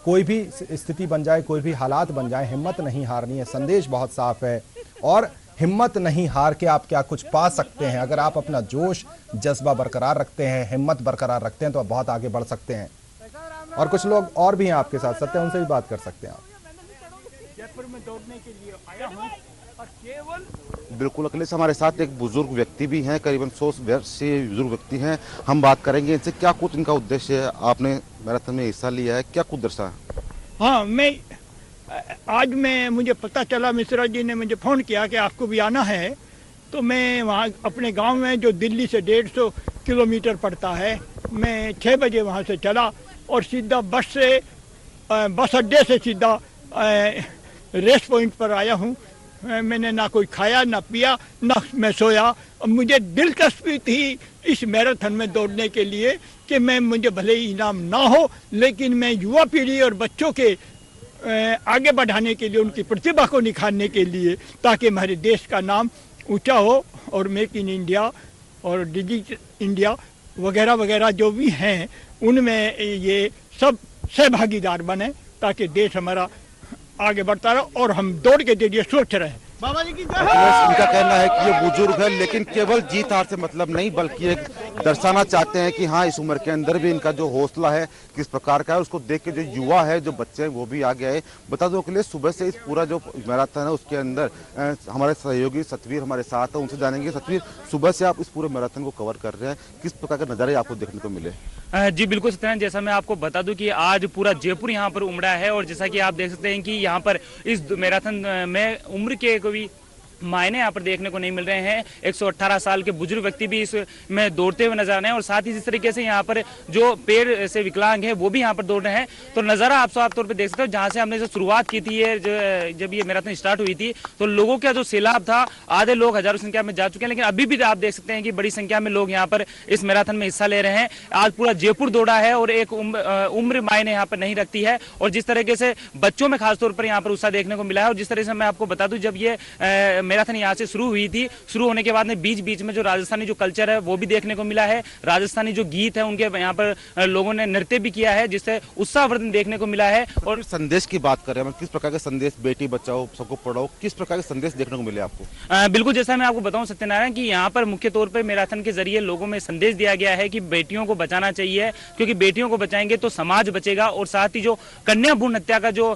कोई भी स्थिति बन जाए, कोई भी हालात बन जाए, हिम्मत नहीं हारनी है। संदेश बहुत साफ है और हिम्मत नहीं हार के आप क्या कुछ पा सकते हैं। अगर आप अपना जोश जज्बा बरकरार रखते हैं, हिम्मत बरकरार रखते हैं तो आप बहुत आगे बढ़ सकते हैं। और कुछ लोग और भी हैं आपके साथ, सत्य, उनसे भी बात कर सकते हैं आप। जयपुर में दौड़ने के लिए आया हूं और केवल बिल्कुल अखिलेश, हमारे साथ एक बुजुर्ग व्यक्ति भी हैं, करीबन 100 वर्ष से बुजुर्ग व्यक्ति हैं। हम बात करेंगे इनसे, क्या कुछ इनका उद्देश्य है, आपने मैराथन में हिस्सा लिया है, क्या कुछ दर्शा है? हाँ, मुझे पता चला, मिश्रा जी ने मुझे फ़ोन किया कि आपको भी आना है, तो मैं वहाँ अपने गांव में जो दिल्ली से 150 किलोमीटर पड़ता है, मैं 6 बजे वहाँ से चला और सीधा बस अड्डे से सीधा रेस्ट पॉइंट पर आया हूँ। मैंने ना कोई खाया ना पिया ना मैं सोया। मुझे दिलचस्पी थी इस मैराथन में दौड़ने के लिए कि मुझे भले ही इनाम ना हो, लेकिन मैं युवा पीढ़ी और बच्चों के आगे बढ़ाने के लिए, उनकी प्रतिभा को निखारने के लिए, ताकि हमारे देश का नाम ऊंचा हो और मेक इन इंडिया और डिजिटल इंडिया वगैरह वगैरह जो भी हैं उनमें ये सब सहभागीदार बने, ताकि देश हमारा आगे बढ़ता रहे और हम दौड़ के जरिए सोच रहे हैं। बाबा जी की जय। इनका कहना है कि ये बुजुर्ग है, लेकिन केवल जीत हार से मतलब नहीं, बल्कि एक दर्शाना चाहते हैं कि हाँ, इस उम्र के अंदर भी इनका जो हौसला है किस प्रकार का है। उसको देख के जो युवा है, जो बच्चे हैं, वो भी आगे आए। बता दो के लिए सुबह से इस पूरा जो मैराथन है उसके अंदर हमारे सहयोगी सतवीर हमारे साथ है, उनसे जानेंगे। सतवीर, सुबह से आप इस पूरे मैराथन को कवर कर रहे हैं, किस प्रकार के नज़ारे आपको देखने को मिले? जी बिल्कुल सत्यनारायण, जैसा मैं आपको बता दूं कि आज पूरा जयपुर यहाँ पर उमड़ा है और जैसा कि आप देख सकते हैं कि यहाँ पर इस मैराथन में उम्र के कोई मायने यहाँ पर देखने को नहीं मिल रहे हैं। 118 साल के बुजुर्ग व्यक्ति भी इसमें दौड़ते हुए नजर आ रहे हैं और साथ ही इस तरीके से यहाँ पर जो पैर से विकलांग है वो भी यहाँ पर दौड़ रहे हैं। तो नज़ारा आप साफ तौर पे देख सकते हो, जहाँ से हमने जो शुरुआत की थी, जब ये मैराथन स्टार्ट हुई थी तो लोगों का जो सैलाब था, आधे लोग हजारों संख्या में जा चुके हैं, लेकिन अभी भी आप देख सकते हैं कि बड़ी संख्या में लोग यहाँ पर इस मैराथन में हिस्सा ले रहे हैं। आज पूरा जयपुर दौड़ा है और एक उम्र मायने यहाँ पर नहीं रखती है। और जिस तरीके से बच्चों में खासतौर पर यहाँ पर उत्साह देखने को मिला है, और जिस तरह से मैं आपको बता दूं, जब ये मैराथन यहाँ से शुरू हुई थी, शुरू होने के बाद में बीच बीच में जो राजस्थानी जो कल्चर है वो भी देखने को मिला है। राजस्थानी जो गीत है उनके यहाँ पर लोगों ने नृत्य भी किया है, जिससे उत्साहवर्धन देखने को मिला है। और संदेश की बात करें, किस प्रकार के संदेश, बेटी बचाओ सबको पढ़ाओ, किस प्रकार के संदेश देखने को मिले आपको? बिल्कुल, जैसा मैं आपको बताऊं सत्यनारायण कि यहाँ पर मुख्य तौर पर मैराथन के जरिए लोगों में संदेश दिया गया है कि बेटियों को बचाना चाहिए, क्योंकि बेटियों को बचाएंगे तो समाज बचेगा। और साथ ही जो कन्या भ्रूण हत्या का जो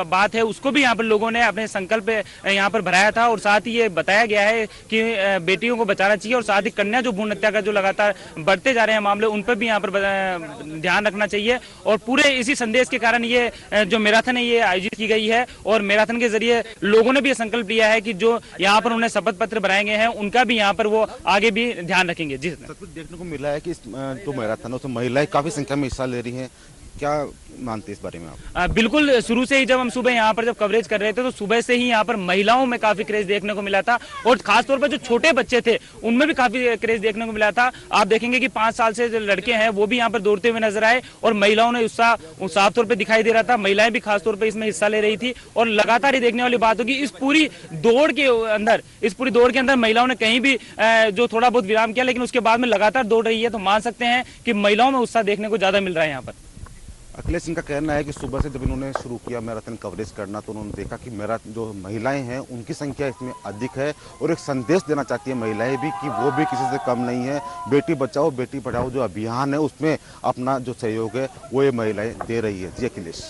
बात है उसको भी यहाँ पर लोगों ने अपने संकल्प यहाँ पर भराया था। और साथ ही ये बताया गया है कि बेटियों को बचाना चाहिए और साथ ही कन्या जो भ्रूण हत्या का जो लगातार बढ़ते जा रहे हैं मामले, उन पर भी यहाँ पर ध्यान रखना चाहिए। और पूरे इसी संदेश के कारण ये जो मैराथन है ये आयोजित की गई है और मैराथन के जरिए लोगों ने भी ये संकल्प लिया है कि जो यहाँ पर उन्हें शपथ पत्र बनाए गए हैं उनका भी यहाँ पर वो आगे भी ध्यान रखेंगे। जी, देखने को मिला है कि जो मैराथन है उसमें महिलाएं काफी संख्या में हिस्सा ले रही हैं, क्या मानते हैं इस बारे में आप? बिल्कुल, शुरू से ही जब हम सुबह यहाँ पर जब कवरेज कर रहे थे तो सुबह से ही यहाँ पर महिलाओं में काफी क्रेज देखने को मिला था और खासतौर पर जो छोटे बच्चे थे उनमें भी काफी क्रेज देखने को मिला था। आप देखेंगे कि 5 साल से जो लड़के हैं वो भी यहाँ पर दौड़ते हुए नजर आए और महिलाओं ने उत्साह साफ तौर पर दिखाई दे रहा था। महिलाएं भी खासतौर पर इसमें हिस्सा ले रही थी और लगातार ये देखने वाली बात होगी इस पूरी दौड़ के अंदर महिलाओं ने कहीं भी जो थोड़ा बहुत विराम किया लेकिन उसके बाद में लगातार दौड़ रही है, तो मान सकते हैं कि महिलाओं में उत्साह देखने को ज्यादा मिल रहा है यहाँ पर। अखिलेश, इनका कहना है कि सुबह से जब इन्होंने शुरू किया मैराथन कवरेज करना तो उन्होंने देखा कि जो महिलाएं हैं उनकी संख्या इसमें अधिक है और एक संदेश देना चाहती है महिलाएं भी कि वो भी किसी से कम नहीं है। बेटी बचाओ बेटी पढ़ाओ जो अभियान है उसमें अपना जो सहयोग है वो ये महिलाएं दे रही है। जी अखिलेश।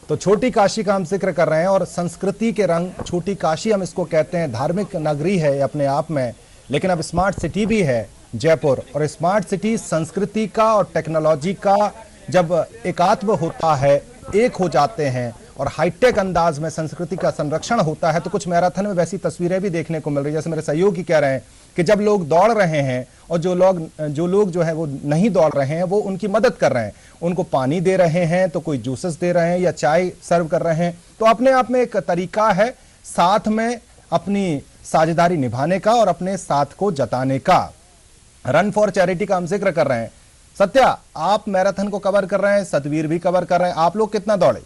तो छोटी काशी का हम जिक्र कर रहे हैं और संस्कृति के रंग, छोटी काशी हम इसको कहते हैं, धार्मिक नगरी है अपने आप में, लेकिन अब स्मार्ट सिटी भी है जयपुर। और स्मार्ट सिटी संस्कृति का और टेक्नोलॉजी का जब एकात्म होता है, एक हो जाते हैं और हाईटेक अंदाज में संस्कृति का संरक्षण होता है, तो कुछ मैराथन में वैसी तस्वीरें भी देखने को मिल रही है। जैसे मेरे सहयोगी कह रहे हैं कि जब लोग दौड़ रहे हैं और जो लोग जो है वो नहीं दौड़ रहे हैं वो उनकी मदद कर रहे हैं, उनको पानी दे रहे हैं, तो कोई जूसेस दे रहे हैं या चाय सर्व कर रहे हैं। तो अपने आप में एक तरीका है साथ में अपनी साझेदारी निभाने का और अपने साथ को जताने का। रन फॉर चैरिटी का हम जिक्र कर रहे हैं। सत्या, आप मैराथन को कवर कर रहे हैं, सतवीर भी कवर कर रहे हैं, आप लोग कितना दौड़े?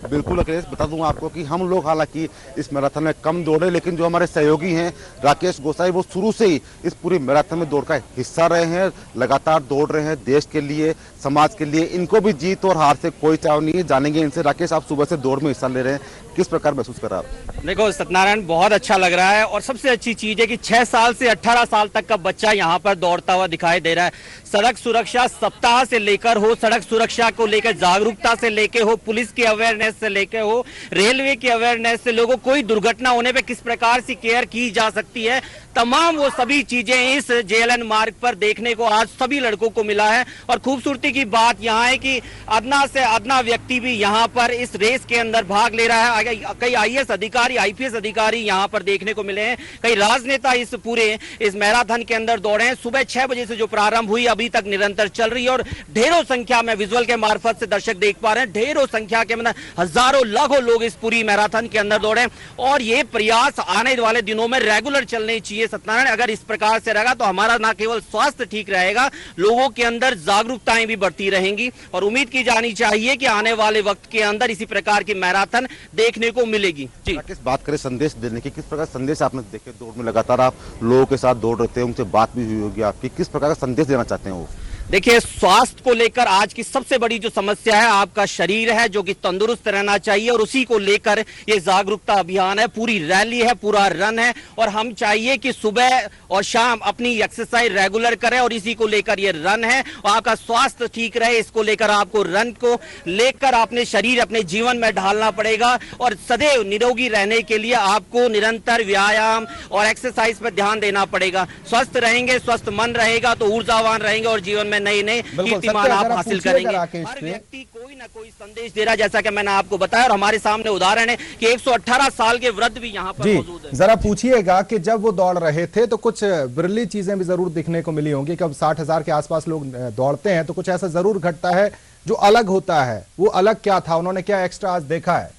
बिल्कुल अखिलेश, बता दूं आपको कि हम लोग हालांकि इस मैराथन में कम दौड़े, लेकिन जो हमारे सहयोगी हैं राकेश गोसाई वो शुरू से ही इस पूरी मैराथन में दौड़ का हिस्सा रहे हैं, लगातार दौड़ रहे हैं देश के लिए, समाज के लिए। इनको भी जीत और हार से कोई चाव नहीं है, जानेंगे इनसे। राकेश, आप सुबह से दौड़ में हिस्सा ले रहे हैं, किस प्रकार महसूस कर रहा है? देखो सत्यनारायण, बहुत अच्छा लग रहा है और सबसे अच्छी चीज है कि 6 साल से 18 साल तक का बच्चा यहाँ पर दौड़ता हुआ दिखाई दे रहा है। सड़क सुरक्षा सप्ताह से लेकर हो, सड़क सुरक्षा को लेकर जागरूकता से लेके हो, पुलिस की अवेयरनेस से लेके हो, रेलवे की अवेयरनेस से, लोगों कोई दुर्घटना होने पे किस प्रकार से केयर की जा सकती है, तमाम वो सभी चीजें इस जेएलएन मार्ग पर देखने को आज सभी लड़कों को मिला है। और खूबसूरती की बात यहाँ है कि अदना से अदना व्यक्ति भी यहाँ पर इस रेस के अंदर भाग ले रहा है। कई आईएएस अधिकारी, आईपीएस अधिकारी यहाँ पर देखने को मिले हैं, कई राजनेता इस मैराथन के अंदर दौड़े हैं। सुबह 6 बजे से जो प्रारंभ हुई अभी तक निरंतर चल रही है और ढेरों संख्या में विजुअल के मार्फत से दर्शक देख पा रहे हैं, ढेरों संख्या के मतलब हजारों लाखों लोग इस पूरी मैराथन के अंदर दौड़े और ये प्रयास आने वाले दिनों में रेगुलर चलने चाहिए। सत्यनारायण, अगर इस प्रकार से रहेगा तो हमारा न केवल स्वास्थ्य ठीक रहेगा, लोगों के अंदर जागरूकताएं भी बढ़ती रहेंगी और उम्मीद की जानी चाहिए कि आने वाले वक्त के अंदर इसी प्रकार की मैराथन देखने को मिलेगी। जी, किस बात करें संदेश देने की, किस प्रकार संदेश आपने देखे दौड़ में? लगातार आप लोगों के साथ दौड़ रहे थे, उनसे बात भी हुई होगी आपकी, किस प्रकार का संदेश देना चाहते हैं वो? देखिए, स्वास्थ्य को लेकर आज की सबसे बड़ी जो समस्या है आपका शरीर है जो कि तंदुरुस्त रहना चाहिए और उसी को लेकर ये जागरूकता अभियान है, पूरी रैली है, पूरा रन है और हम चाहिए कि सुबह और शाम अपनी एक्सरसाइज रेगुलर करें और इसी को लेकर ये रन है और आपका स्वास्थ्य ठीक रहे, इसको लेकर आपको रन को लेकर अपने शरीर अपने जीवन में ढालना पड़ेगा और सदैव निरोगी रहने के लिए आपको निरंतर व्यायाम और एक्सरसाइज पर ध्यान देना पड़ेगा। स्वस्थ रहेंगे, स्वस्थ मन रहेगा तो ऊर्जावान रहेंगे और जीवन में नए नए कीर्तिमान आप हासिल करेंगे। हर व्यक्ति कोई ना कोई संदेश दे रहा है, जैसा कि मैंने आपको बताया और हमारे सामने उदाहरण है कि 118 साल के वृद्ध भी यहाँ पर मौजूद है। जरा पूछिएगा कि जब वो दौड़ रहे थे तो कुछ बिरली चीजें भी जरूर दिखने को मिली होंगी कि अब 60,000 के आसपास लोग दौड़ते हैं तो कुछ ऐसा जरूर घटता है जो अलग होता है। वो अलग क्या था, उन्होंने क्या एक्स्ट्रा आज देखा है?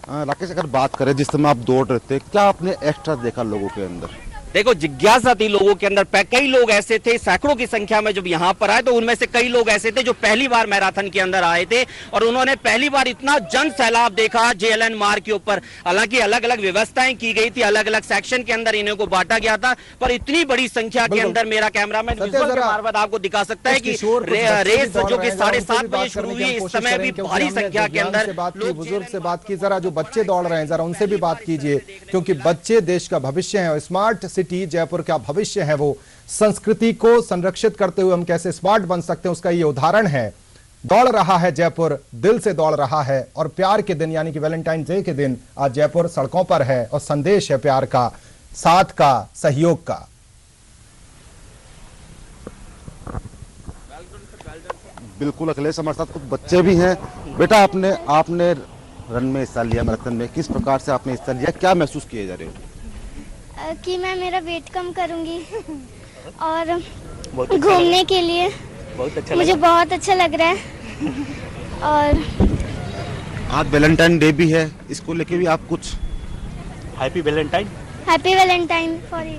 राकेश, अगर बात करें जिस समय आप दौड़ रहे थे, क्या आपने एक्स्ट्रा देखा लोगों के अंदर? देखो, जिज्ञासा थी लोगों के अंदर। कई लोग ऐसे थे, सैकड़ों की संख्या में जब यहाँ पर आए तो उनमें से कई लोग ऐसे थे जो पहली बार मैराथन के अंदर आए थे और उन्होंने पहली बार इतना जन सैलाब देखा जेएलएन मार्ग के ऊपर। हालांकि अलग अलग व्यवस्थाएं की गई थी, अलग अलग सेक्शन के अंदर इन्हें को बांटा गया था, पर इतनी बड़ी संख्या के अंदर मेरा कैमरामैन विजुअल के मार्फत आपको दिखा सकता है कि रेस जो कि 7:30 बजे शुरू हुई, इस समय भी भारी संख्या के अंदर बुजुर्ग से बात की। जरा जो बच्चे दौड़ रहे हैं जरा उनसे भी बात कीजिए, क्योंकि बच्चे देश का भविष्य है और स्मार्ट सिटी जयपुर का भविष्य है। वो संस्कृति को संरक्षित करते हुए हम कैसे स्मार्ट बन सकते हैं उसका ये उदाहरण है। दौड़ रहा है जयपुर, दिल से दौड़ रहा है और प्यार के दिन यानी कि वैलेंटाइन डे के दिन आज जयपुर सड़कों पर है और संदेश है प्यार का, साथ का, सहयोग का। बिल्कुल अखिलेश, हमारे साथ कुछ बच्चे भी हैं। बेटा आपने रन में हिस्सा लिया, मैराथन में, किस प्रकार से आपने हिस्सा लिया, क्या महसूस किए जा रहे हो? कि मैं मेरा वेट कम करूंगी और घूमने के लिए मुझे बहुत अच्छा लग रहा है। और आज वैलेंटाइन डे भी है, इसको लेके भी आप कुछ? Happy Valentine for you.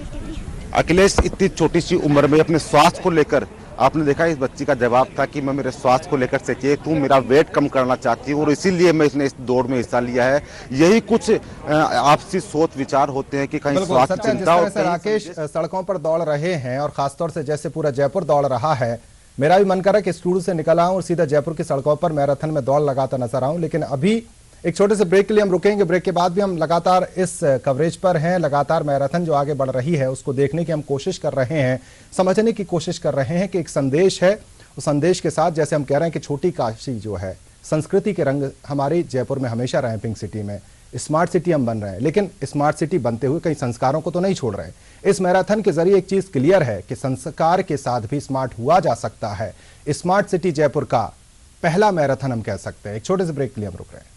Akhilesh, इतनी छोटी सी उम्र में अपने स्वास्थ्य को लेकर, आपने देखा इस बच्ची का जवाब था कि मैं मेरे स्वास्थ्य को लेकर सचेत हूँ, मेरा वेट कम करना चाहती हूँ और इसीलिए मैं इस दौड़ में हिस्सा लिया है। यही कुछ आपसी सोच विचार होते हैं कि कहीं स्वास्थ्य चिंता हो। राकेश सड़कों पर दौड़ रहे हैं और खासतौर से जैसे पूरा जयपुर दौड़ रहा है, मेरा भी मन कर रहा है कि स्टूडियो से निकल आऊं और सीधा जयपुर की सड़कों पर मैराथन में दौड़ लगाता नजर आऊं। लेकिन अभी एक छोटे से ब्रेक के लिए हम रुकेंगे। ब्रेक के बाद भी हम लगातार इस कवरेज पर हैं, लगातार मैराथन जो आगे बढ़ रही है उसको देखने की हम कोशिश कर रहे हैं, समझने की कोशिश कर रहे हैं कि एक संदेश है, उस संदेश के साथ जैसे हम कह रहे हैं कि छोटी काशी जो है, संस्कृति के रंग हमारी जयपुर में हमेशा रहे। पिंक सिटी में स्मार्ट सिटी हम बन रहे हैं, लेकिन स्मार्ट सिटी बनते हुए कई संस्कारों को तो नहीं छोड़ रहे। इस मैराथन के जरिए एक चीज क्लियर है कि संस्कार के साथ भी स्मार्ट हुआ जा सकता है। स्मार्ट सिटी जयपुर का पहला मैराथन हम कह सकते हैं। एक छोटे से ब्रेक के लिए हम रुक रहे हैं।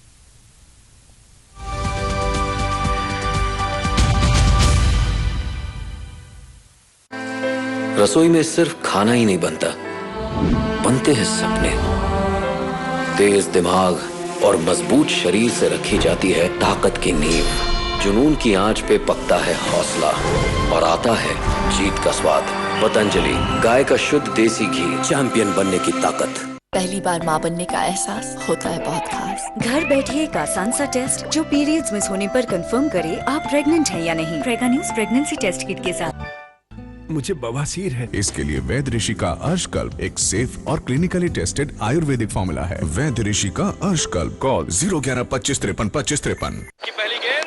रसोई में सिर्फ खाना ही नहीं बनता, बनते हैं सपने। तेज दिमाग और मजबूत शरीर से रखी जाती है ताकत की नींव। जुनून की आंच पे पकता है हौसला और आता है जीत का स्वाद। पतंजलि, गाय का शुद्ध देसी घी, चैंपियन बनने की ताकत। पहली बार माँ बनने का एहसास होता है बहुत खास। घर बैठिए एक आसान सा टेस्ट जो पीरियड्स मिस होने पर कंफर्म करे आप प्रेग्नेंट हैं या नहीं। प्रेगान्यूज प्रेगनेंसी टेस्ट किट के साथ। मुझे बवासीर है। इसके लिए वैद्य ऋषि का अर्शकल्प एक सेफ और क्लिनिकली टेस्टेड आयुर्वेदिक फॉर्मूला है। वैद्य ऋषि का अर्शकल्प। कॉल 011-2553-2553। पहली गेंद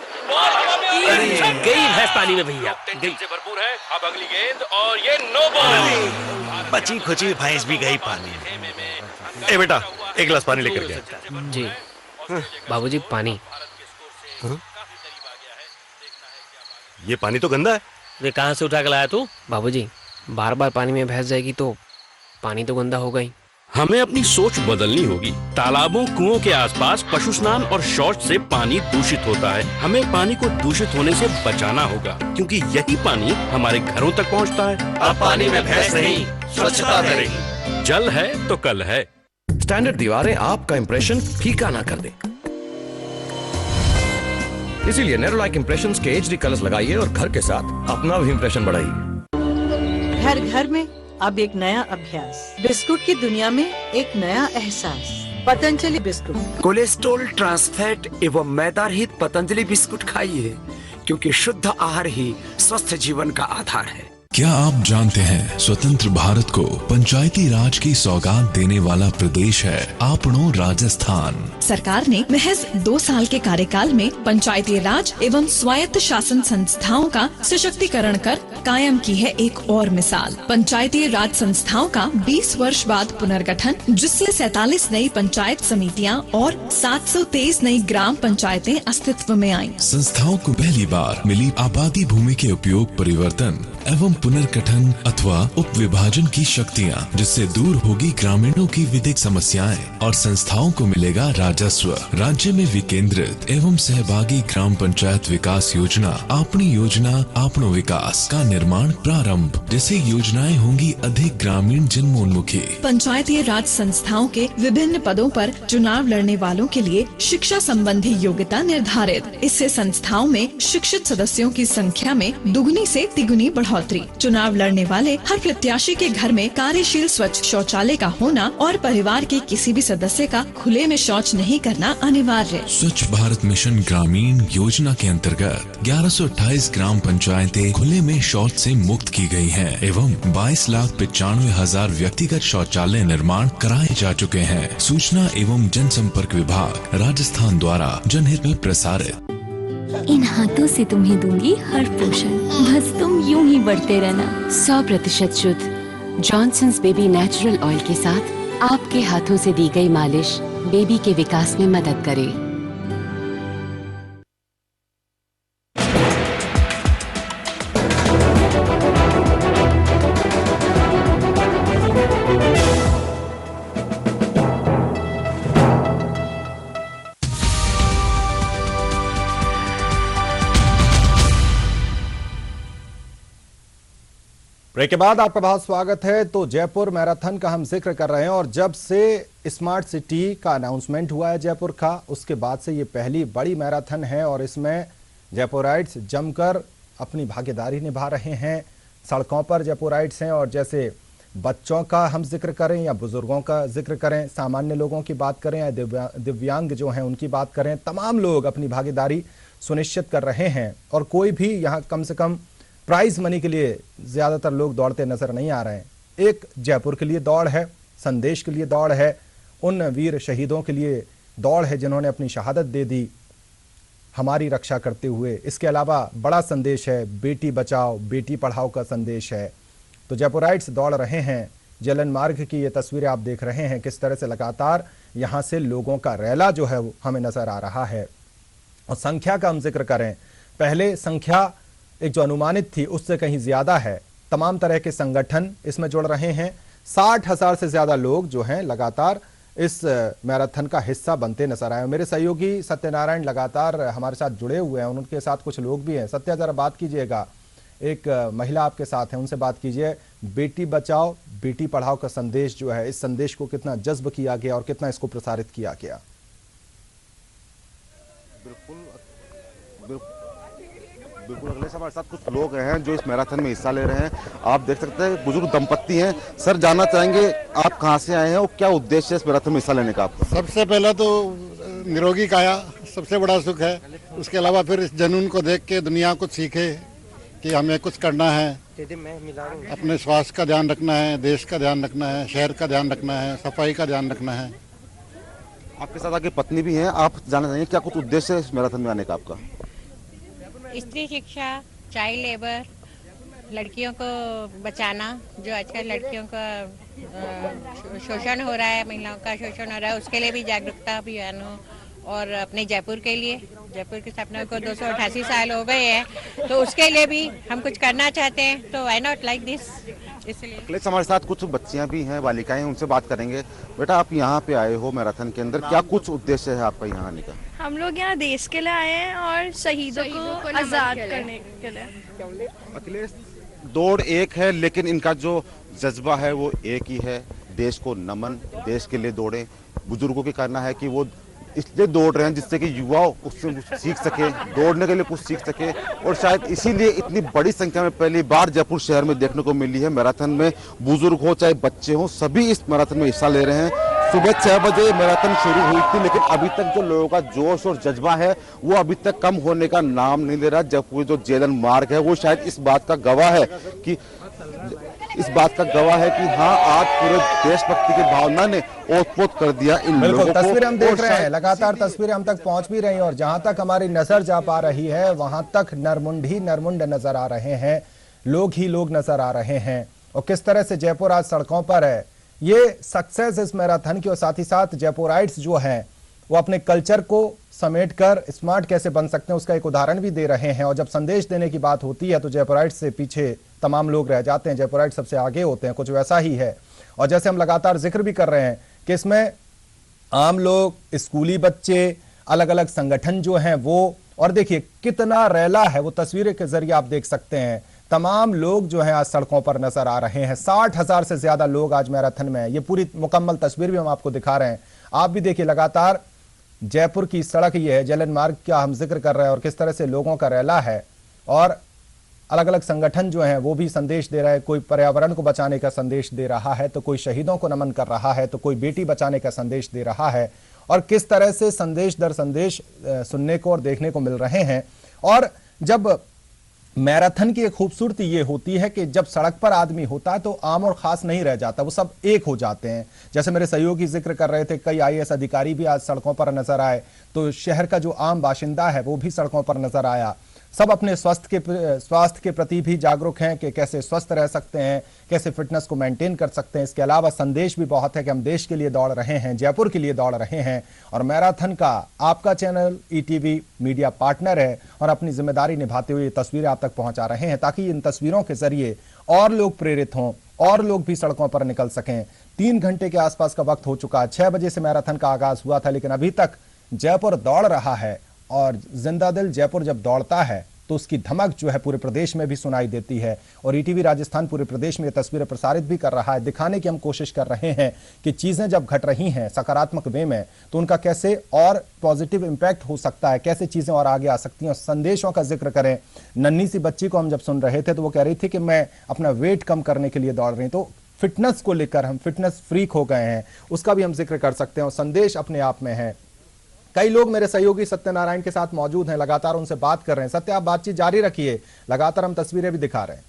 गई भैंस पानी में भैया, से भरपूर है। अब अगली गेंद और ये नो बॉल। बची खुची भैंस भी गई पानी में। ए बेटा, एक गिलास पानी लेकर गया जी। बाबूजी पानी। ये पानी तो गंदा है। वे कहाँ से उठा कर लाया तू? बाबूजी, बार बार पानी में भैंस जाएगी तो पानी तो गंदा होगा ही। हमें अपनी सोच बदलनी होगी। तालाबों, कुओं के आसपास पशु स्नान और शौच से पानी दूषित होता है। हमें पानी को दूषित होने से बचाना होगा, क्योंकि यही पानी हमारे घरों तक पहुंचता है। अब पानी में भैंस नहीं, स्वच्छता रहेगी। जल है तो कल है। स्टैंडर्ड दीवारें आपका इंप्रेशन फीका ना कर दे, इसीलिए नेरोलैक इंप्रेशंस के एचडी कलर्स लगाइए और घर के साथ अपना भी इंप्रेशन बढ़ाइए। घर घर में अब एक नया अभ्यास, बिस्कुट की दुनिया में एक नया एहसास। पतंजलि बिस्कुट। कोलेस्ट्रॉल, ट्रांसफैट एवं मैदा रहित पतंजलि बिस्कुट खाइए, क्योंकि शुद्ध आहार ही स्वस्थ जीवन का आधार है। क्या आप जानते हैं स्वतंत्र भारत को पंचायती राज की सौगात देने वाला प्रदेश है आपनो राजस्थान। सरकार ने महज 2 साल के कार्यकाल में पंचायती राज एवं स्वायत्त शासन संस्थाओं का सशक्तिकरण कर कायम की है एक और मिसाल। पंचायती राज संस्थाओं का 20 वर्ष बाद पुनर्गठन, जिससे 47 नई पंचायत समितियां और 723 नई ग्राम पंचायतें अस्तित्व में आईं। संस्थाओं को पहली बार मिली आबादी भूमि के उपयोग परिवर्तन एवं पुनर्गठन अथवा उप विभाजन की शक्तियाँ, जिससे दूर होगी ग्रामीणों की विधिक समस्याएं और संस्थाओं को मिलेगा राजस्व। राज्य में विकेंद्रित एवं सहभागी ग्राम पंचायत विकास योजना अपनी योजना आपनो विकास का निर्माण प्रारंभ, जिससे योजनाएं होंगी अधिक ग्रामीण जनोन्मुखी। पंचायती राज संस्थाओं के विभिन्न पदों पर चुनाव लड़ने वालों के लिए शिक्षा संबंधी योग्यता निर्धारित। इससे संस्थाओं में शिक्षित सदस्यों की संख्या में दुगुनी से तिगुनी बढ़ोतरी। चुनाव लड़ने वाले हर प्रत्याशी के घर में कार्यशील स्वच्छ शौचालय का होना और परिवार के किसी भी सदस्य का खुले में शौच नहीं करना अनिवार्य। स्वच्छ भारत मिशन ग्रामीण योजना के अंतर्गत 1128 ग्राम पंचायतें खुले में शौच से मुक्त की गई हैं एवं 22,95,000 व्यक्तिगत शौचालय निर्माण कराए जा चुके हैं। सूचना एवं जनसंपर्क विभाग राजस्थान द्वारा जनहित में प्रसारित। इन हाथों से तुम्हें दूंगी हर पोषण, बस तुम यूं ही बढ़ते रहना। 100% शुद्ध जॉनसन्स बेबी नेचुरल ऑयल के साथ आपके हाथों से दी गई मालिश बेबी के विकास में मदद करे। ब्रेक के बाद आपका बहुत स्वागत है। तो जयपुर मैराथन का हम जिक्र कर रहे हैं और जब से स्मार्ट सिटी का अनाउंसमेंट हुआ है जयपुर का, उसके बाद से ये पहली बड़ी मैराथन है और इसमें जयपुराइट्स जमकर अपनी भागीदारी निभा रहे हैं। सड़कों पर जयपुराइट्स हैं और जैसे बच्चों का हम जिक्र करें या बुजुर्गों का जिक्र करें, सामान्य लोगों की बात करें या दिव्यांग जो हैं उनकी बात करें, तमाम लोग अपनी भागीदारी सुनिश्चित कर रहे हैं। और कोई भी यहाँ कम से कम प्राइज मनी के लिए ज़्यादातर लोग दौड़ते नजर नहीं आ रहे हैं। एक जयपुर के लिए दौड़ है, संदेश के लिए दौड़ है, उन वीर शहीदों के लिए दौड़ है जिन्होंने अपनी शहादत दे दी हमारी रक्षा करते हुए। इसके अलावा बड़ा संदेश है, बेटी बचाओ बेटी पढ़ाओ का संदेश है। तो जयपुराइट्स दौड़ रहे हैं। जेलन मार्ग की ये तस्वीरें आप देख रहे हैं, किस तरह से लगातार यहाँ से लोगों का रैला जो है वो हमें नजर आ रहा है। और संख्या का हम जिक्र करें, पहले संख्या एक जो अनुमानित थी उससे कहीं ज्यादा है। तमाम तरह के संगठन इसमें जुड़ रहे हैं। 60,000 से ज्यादा लोग जो हैं लगातार इस मैराथन का हिस्सा बनते नजर आए। मेरे सहयोगी सत्यनारायण लगातार हमारे साथ जुड़े हुए हैं, उनके साथ कुछ लोग भी हैं। सत्या जरा बात कीजिएगा, एक महिला आपके साथ है, उनसे बात कीजिए। बेटी बचाओ बेटी पढ़ाओ का संदेश जो है, इस संदेश को कितना जज्ब किया गया और कितना इसको प्रसारित किया गया? बिल्कुल अगले से हमारे साथ कुछ लोग हैं जो इस मैराथन में हिस्सा ले रहे हैं। आप देख सकते हैं बुजुर्ग दंपत्ति हैं। सर, जानना चाहेंगे आप कहां से आए हैं और क्या उद्देश्य है इस मैराथन में हिस्सा लेने का आपका? सबसे पहला तो निरोगी काया सबसे बड़ा सुख है। उसके अलावा फिर इस जुनून को देख के दुनिया कुछ सीखे कि हमें कुछ करना है, अपने स्वास्थ्य का ध्यान रखना है, देश का ध्यान रखना है, शहर का ध्यान रखना है, सफाई का ध्यान रखना है। आपके साथ आपकी पत्नी भी हैं, आप जानना चाहेंगे क्या कुछ उद्देश्य है इस मैराथन में आने का आपका? स्त्री शिक्षा, चाइल्ड लेबर, लड़कियों को बचाना, जो आजकल लड़कियों का शोषण हो रहा है, महिलाओं का शोषण हो रहा है, उसके लिए भी जागरूकता अभियान हो। और अपने जयपुर के लिए, जयपुर की स्थापना को 288 साल हो गए हैं, तो उसके लिए भी हम कुछ करना चाहते हैं। तो व्हाई नॉट लाइक दिस, इसलिए। हमारे साथ कुछ बच्चियां भी हैं, बालिकाएं, उनसे बात करेंगे। बेटा, आप यहाँ पे आए हो मैराथन के अंदर, क्या कुछ उद्देश्य है आपका यहाँ आने का? हम लोग यहाँ देश के लिए आए हैं और शहीदों को आजाद करने के लिए। अखिलेश, दौड़ एक है लेकिन इनका जो जज्बा है वो एक ही है, देश को नमन, देश के लिए दौड़े। बुजुर्गों की कहना है कि वो इसलिए दौड़ रहे हैं जिससे कि युवा उससे कुछ सीख सके, दौड़ने के लिए कुछ सीख सके। और शायद इसीलिए इतनी बड़ी संख्या में पहली बार जयपुर शहर में देखने को मिली है। मैराथन में बुजुर्ग हो चाहे बच्चे हो, सभी इस मैराथन में हिस्सा ले रहे हैं। सुबह 6 बजे मैराथन शुरू हुई थी, लेकिन अभी तक जो लोगों का जोश और जज्बा है वो अभी तक कम होने का नाम नहीं ले रहा। जयपुर जो जेलन मार्ग है वो शायद इस बात का गवाह है कि हाँ, आज पूरे देशभक्ति की भावना ने ओत-पोत कर दिया इन लोगों को। तस्वीरें हम देख रहे हैं, लगातार तस्वीरें हम तक पहुंच भी रही हैं और जहां तक हमारी नजर जा पा रही है वहां तक नरमुंड ही नरमुंड नजर आ रहे हैं, लोग ही लोग नजर आ रहे हैं। और किस तरह से जयपुर आज सड़कों पर है, ये सक्सेस इस मैराथन की। और साथ ही साथ जयपुराइट्स जो हैं वो अपने कल्चर को समेटकर स्मार्ट कैसे बन सकते हैं उसका एक उदाहरण भी दे रहे हैं। और जब संदेश देने की बात होती है तो जयपुराइट्स से पीछे तमाम लोग रह जाते हैं, जयपुराइट्स सबसे आगे होते हैं, कुछ वैसा ही है। और जैसे हम लगातार जिक्र भी कर रहे हैं कि इसमें आम लोग, स्कूली बच्चे, अलग अलग संगठन जो हैं वो, और देखिए कितना रैला है, वो तस्वीरें के जरिए आप देख सकते हैं। तमाम लोग जो हैं आज सड़कों पर नजर आ रहे हैं। 60,000 से ज्यादा लोग आज मैराथन में हैं। ये पूरी मुकम्मल तस्वीर भी हम आपको दिखा रहे हैं। आप भी देखिए, लगातार जयपुर की सड़क ये है, जेलन मार्ग का हम जिक्र कर रहे हैं और किस तरह से लोगों का रैला है। और अलग अलग संगठन जो हैं वो भी संदेश दे रहा है। कोई पर्यावरण को बचाने का संदेश दे रहा है, तो कोई शहीदों को नमन कर रहा है, तो कोई बेटी बचाने का संदेश दे रहा है। और किस तरह से संदेश दर संदेश सुनने को और देखने को मिल रहे हैं। और जब मैराथन की एक खूबसूरती ये होती है कि जब सड़क पर आदमी होता है तो आम और खास नहीं रह जाता, वो सब एक हो जाते हैं। जैसे मेरे सहयोगी जिक्र कर रहे थे, कई IAS अधिकारी भी आज सड़कों पर नजर आए, तो शहर का जो आम बाशिंदा है वो भी सड़कों पर नजर आया। सब अपने स्वास्थ्य के प्रति भी जागरूक हैं कि कैसे स्वस्थ रह सकते हैं, कैसे फिटनेस को मेंटेन कर सकते हैं। इसके अलावा संदेश भी बहुत है कि हम देश के लिए दौड़ रहे हैं, जयपुर के लिए दौड़ रहे हैं। और मैराथन का आपका चैनल ETV मीडिया पार्टनर है और अपनी जिम्मेदारी निभाते हुए ये तस्वीरें आप तक पहुंचा रहे हैं, ताकि इन तस्वीरों के जरिए और लोग प्रेरित हों और लोग भी सड़कों पर निकल सकें। 3 घंटे के आसपास का वक्त हो चुका है। 6 बजे से मैराथन का आगाज हुआ था, लेकिन अभी तक जयपुर दौड़ रहा है। और जिंदा दिल जयपुर जब दौड़ता है तो उसकी धमक जो है पूरे प्रदेश में भी सुनाई देती है। और ईटीवी राजस्थान पूरे प्रदेश में ये तस्वीरें प्रसारित भी कर रहा है, दिखाने की हम कोशिश कर रहे हैं कि चीजें जब घट रही हैं सकारात्मक वे में तो उनका कैसे और पॉजिटिव इंपैक्ट हो सकता है, कैसे चीजें और आगे आ सकती हैं। और संदेशों का जिक्र करें, नन्ही सी बच्ची को हम जब सुन रहे थे तो वो कह रही थी कि मैं अपना वेट कम करने के लिए दौड़ रही हूं। तो फिटनेस को लेकर हम फिटनेस फ्रीक हो गए हैं, उसका भी हम जिक्र कर सकते हैं और संदेश अपने आप में है। कई लोग मेरे सहयोगी सत्यनारायण के साथ मौजूद हैं, लगातार उनसे बात कर रहे हैं। सत्य, आप बातचीत जारी रखिए, लगातार हम तस्वीरें भी दिखा रहे हैं।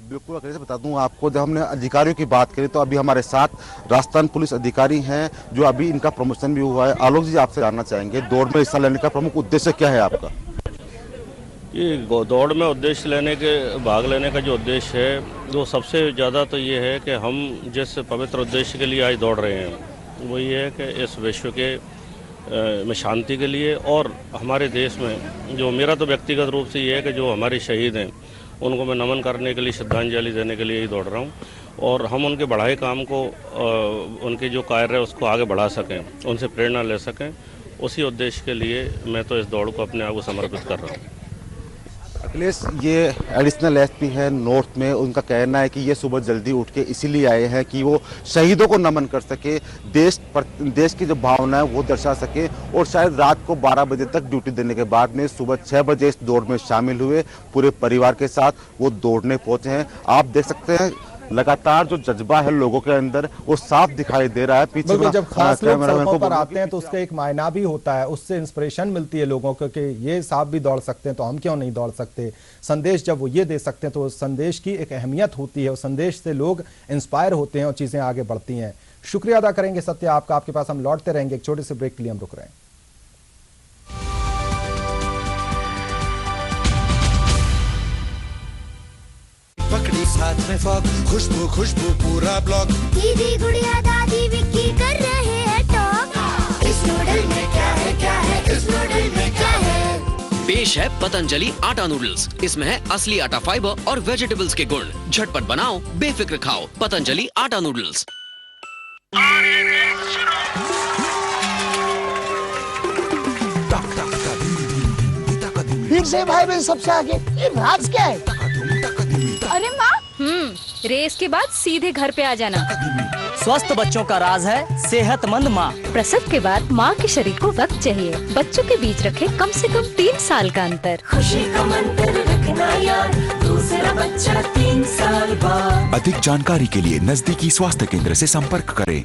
बिल्कुल अखिलेश, बता दूं आपको, जब हमने अधिकारियों की बात करी तो अभी हमारे साथ राजस्थान पुलिस अधिकारी हैं जो अभी इनका प्रमोशन भी हुआ है। आलोक जी, आपसे जानना चाहेंगे दौड़ में हिस्सा लेने का प्रमुख उद्देश्य क्या है आपका? ये दौड़ में भाग लेने का जो उद्देश्य है वो सबसे ज़्यादा तो ये है कि हम जिस पवित्र उद्देश्य के लिए आज दौड़ रहे हैं वो ये है कि इस विश्व के में शांति के लिए, और हमारे देश में जो मेरा तो व्यक्तिगत रूप से ये है कि जो हमारे शहीद हैं उनको मैं नमन करने के लिए, श्रद्धांजलि देने के लिए ही दौड़ रहा हूँ। और हम उनके बढ़ाए काम को, उनके जो कार्य है उसको आगे बढ़ा सकें, उनसे प्रेरणा ले सकें, उसी उद्देश्य के लिए मैं तो इस दौड़ को अपने आप को समर्पित कर रहा हूँ। अखिलेश, ये एडिशनल एसपी है नॉर्थ में, उनका कहना है कि ये सुबह जल्दी उठ के इसीलिए आए हैं कि वो शहीदों को नमन कर सके, देश की जो भावना है वो दर्शा सके, और शायद रात को 12 बजे तक ड्यूटी देने के बाद में सुबह 6 बजे इस दौड़ में शामिल हुए। पूरे परिवार के साथ वो दौड़ने पहुंचे हैं। आप देख सकते हैं लगातार जो जज्बा है लोगों के अंदर वो साफ दिखाई दे रहा है। पीछे जब खास लोग सड़कों पर आते हैं तो उसका एक मायना भी होता है, उससे इंस्पिरेशन मिलती है लोगों को कि ये साहब भी दौड़ सकते हैं तो हम क्यों नहीं दौड़ सकते। संदेश जब वो ये दे सकते हैं तो संदेश की एक अहमियत होती है, और संदेश से लोग इंस्पायर होते हैं और चीजें आगे बढ़ती हैं। शुक्रिया अदा करेंगे सत्य आपका, आपके पास हम लौटते रहेंगे। एक छोटे से ब्रेक के लिए हम रुक रहे हैं। पकड़ी साथ में फॉग, खुशबू खुशबू पूरा ब्लॉक। दीदी गुड़िया दादी विक्की कर रहे हैं टॉक। इस नूडल में क्या है, क्या है इस नूडल में क्या है। पेश है पतंजलि आटा नूडल्स। इसमें है असली आटा फाइबर और वेजिटेबल्स के गुण। झटपट बनाओ, बेफिक्र खाओ। पतंजलि आटा नूडल्स। फिर से भाई बहन सबसे आगे, ये राज क्या है? अरे माँ, रेस के बाद सीधे घर पे आ जाना। स्वस्थ बच्चों का राज है सेहतमंद माँ। प्रसव के बाद माँ के शरीर को वक्त चाहिए। बच्चों के बीच रखे कम से कम 3 साल का अंतर। खुशी का मंत्र रखना यार, दूसरा बच्चा 3 साल बाद। अधिक जानकारी के लिए नजदीकी स्वास्थ्य केंद्र से संपर्क करें।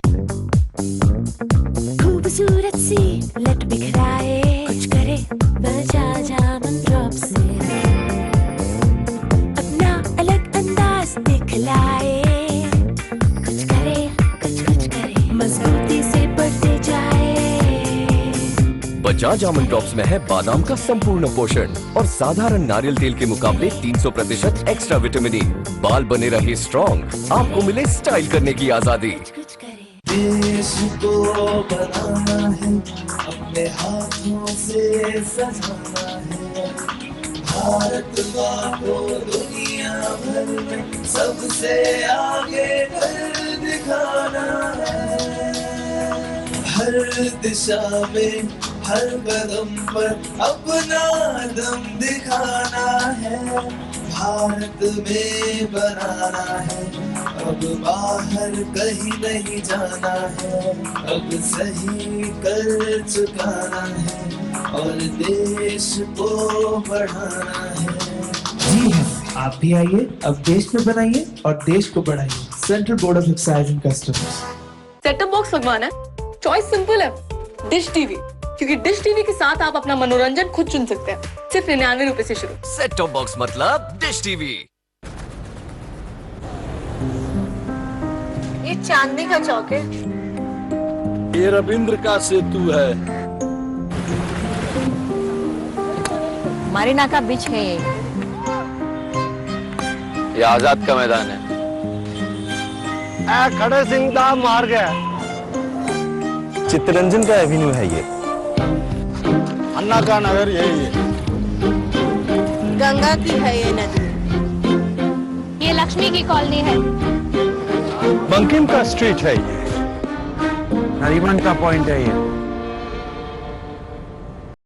खूबसूरत सी लट बिखराए, कुछ करे बचा जामन ड्रॉप से, अपना अलग अंदाज दिखलाए, कुछ करे मजबूती से बढ़ते जाए। बजाज आमंड ड्रॉप्स में है बादाम का संपूर्ण पोषण और साधारण नारियल तेल के मुकाबले 300% एक्स्ट्रा विटामिन ई। बाल बने रहे स्ट्रॉन्ग, आपको मिले स्टाइल करने की आजादी। देश को बनाना है, अपने हाथों से सजाना है। भारत को दुनिया भर में सबसे आगे कर दिखाना है। हर दिशा में, हर कदम पर अपना दम दिखाना है। भारत में बनाना है, अब बाहर कहीं नहीं जाना है। अब सही कर चुकाना है और देश को बढ़ाना है। जी हाँ, आप भी आइए, अब देश में बनाइए और देश को बढ़ाइए। Central board of excise and customs. Setup box लगवाना है, चॉइस सिंपल है, डिश टीवी। क्योंकि डिश टीवी के साथ आप अपना मनोरंजन खुद चुन सकते हैं, सिर्फ 99 रुपए से शुरू। सेट टॉप बॉक्स मतलब डिश टीवी। ये चांदनी का चौक है। ये रविंद्र का सेतु है। मारीना का बीच है ये आजाद का मैदान है। खड़े सिंह का मार्ग है। चित्तरंजन का एवेन्यू है ये। अन्ना का नगर यही है। गंगा की है ये नदी। ये लक्ष्मी की कॉलोनी है। बंकिम का स्ट्रीट है ये। नरीमन का पॉइंट है ये।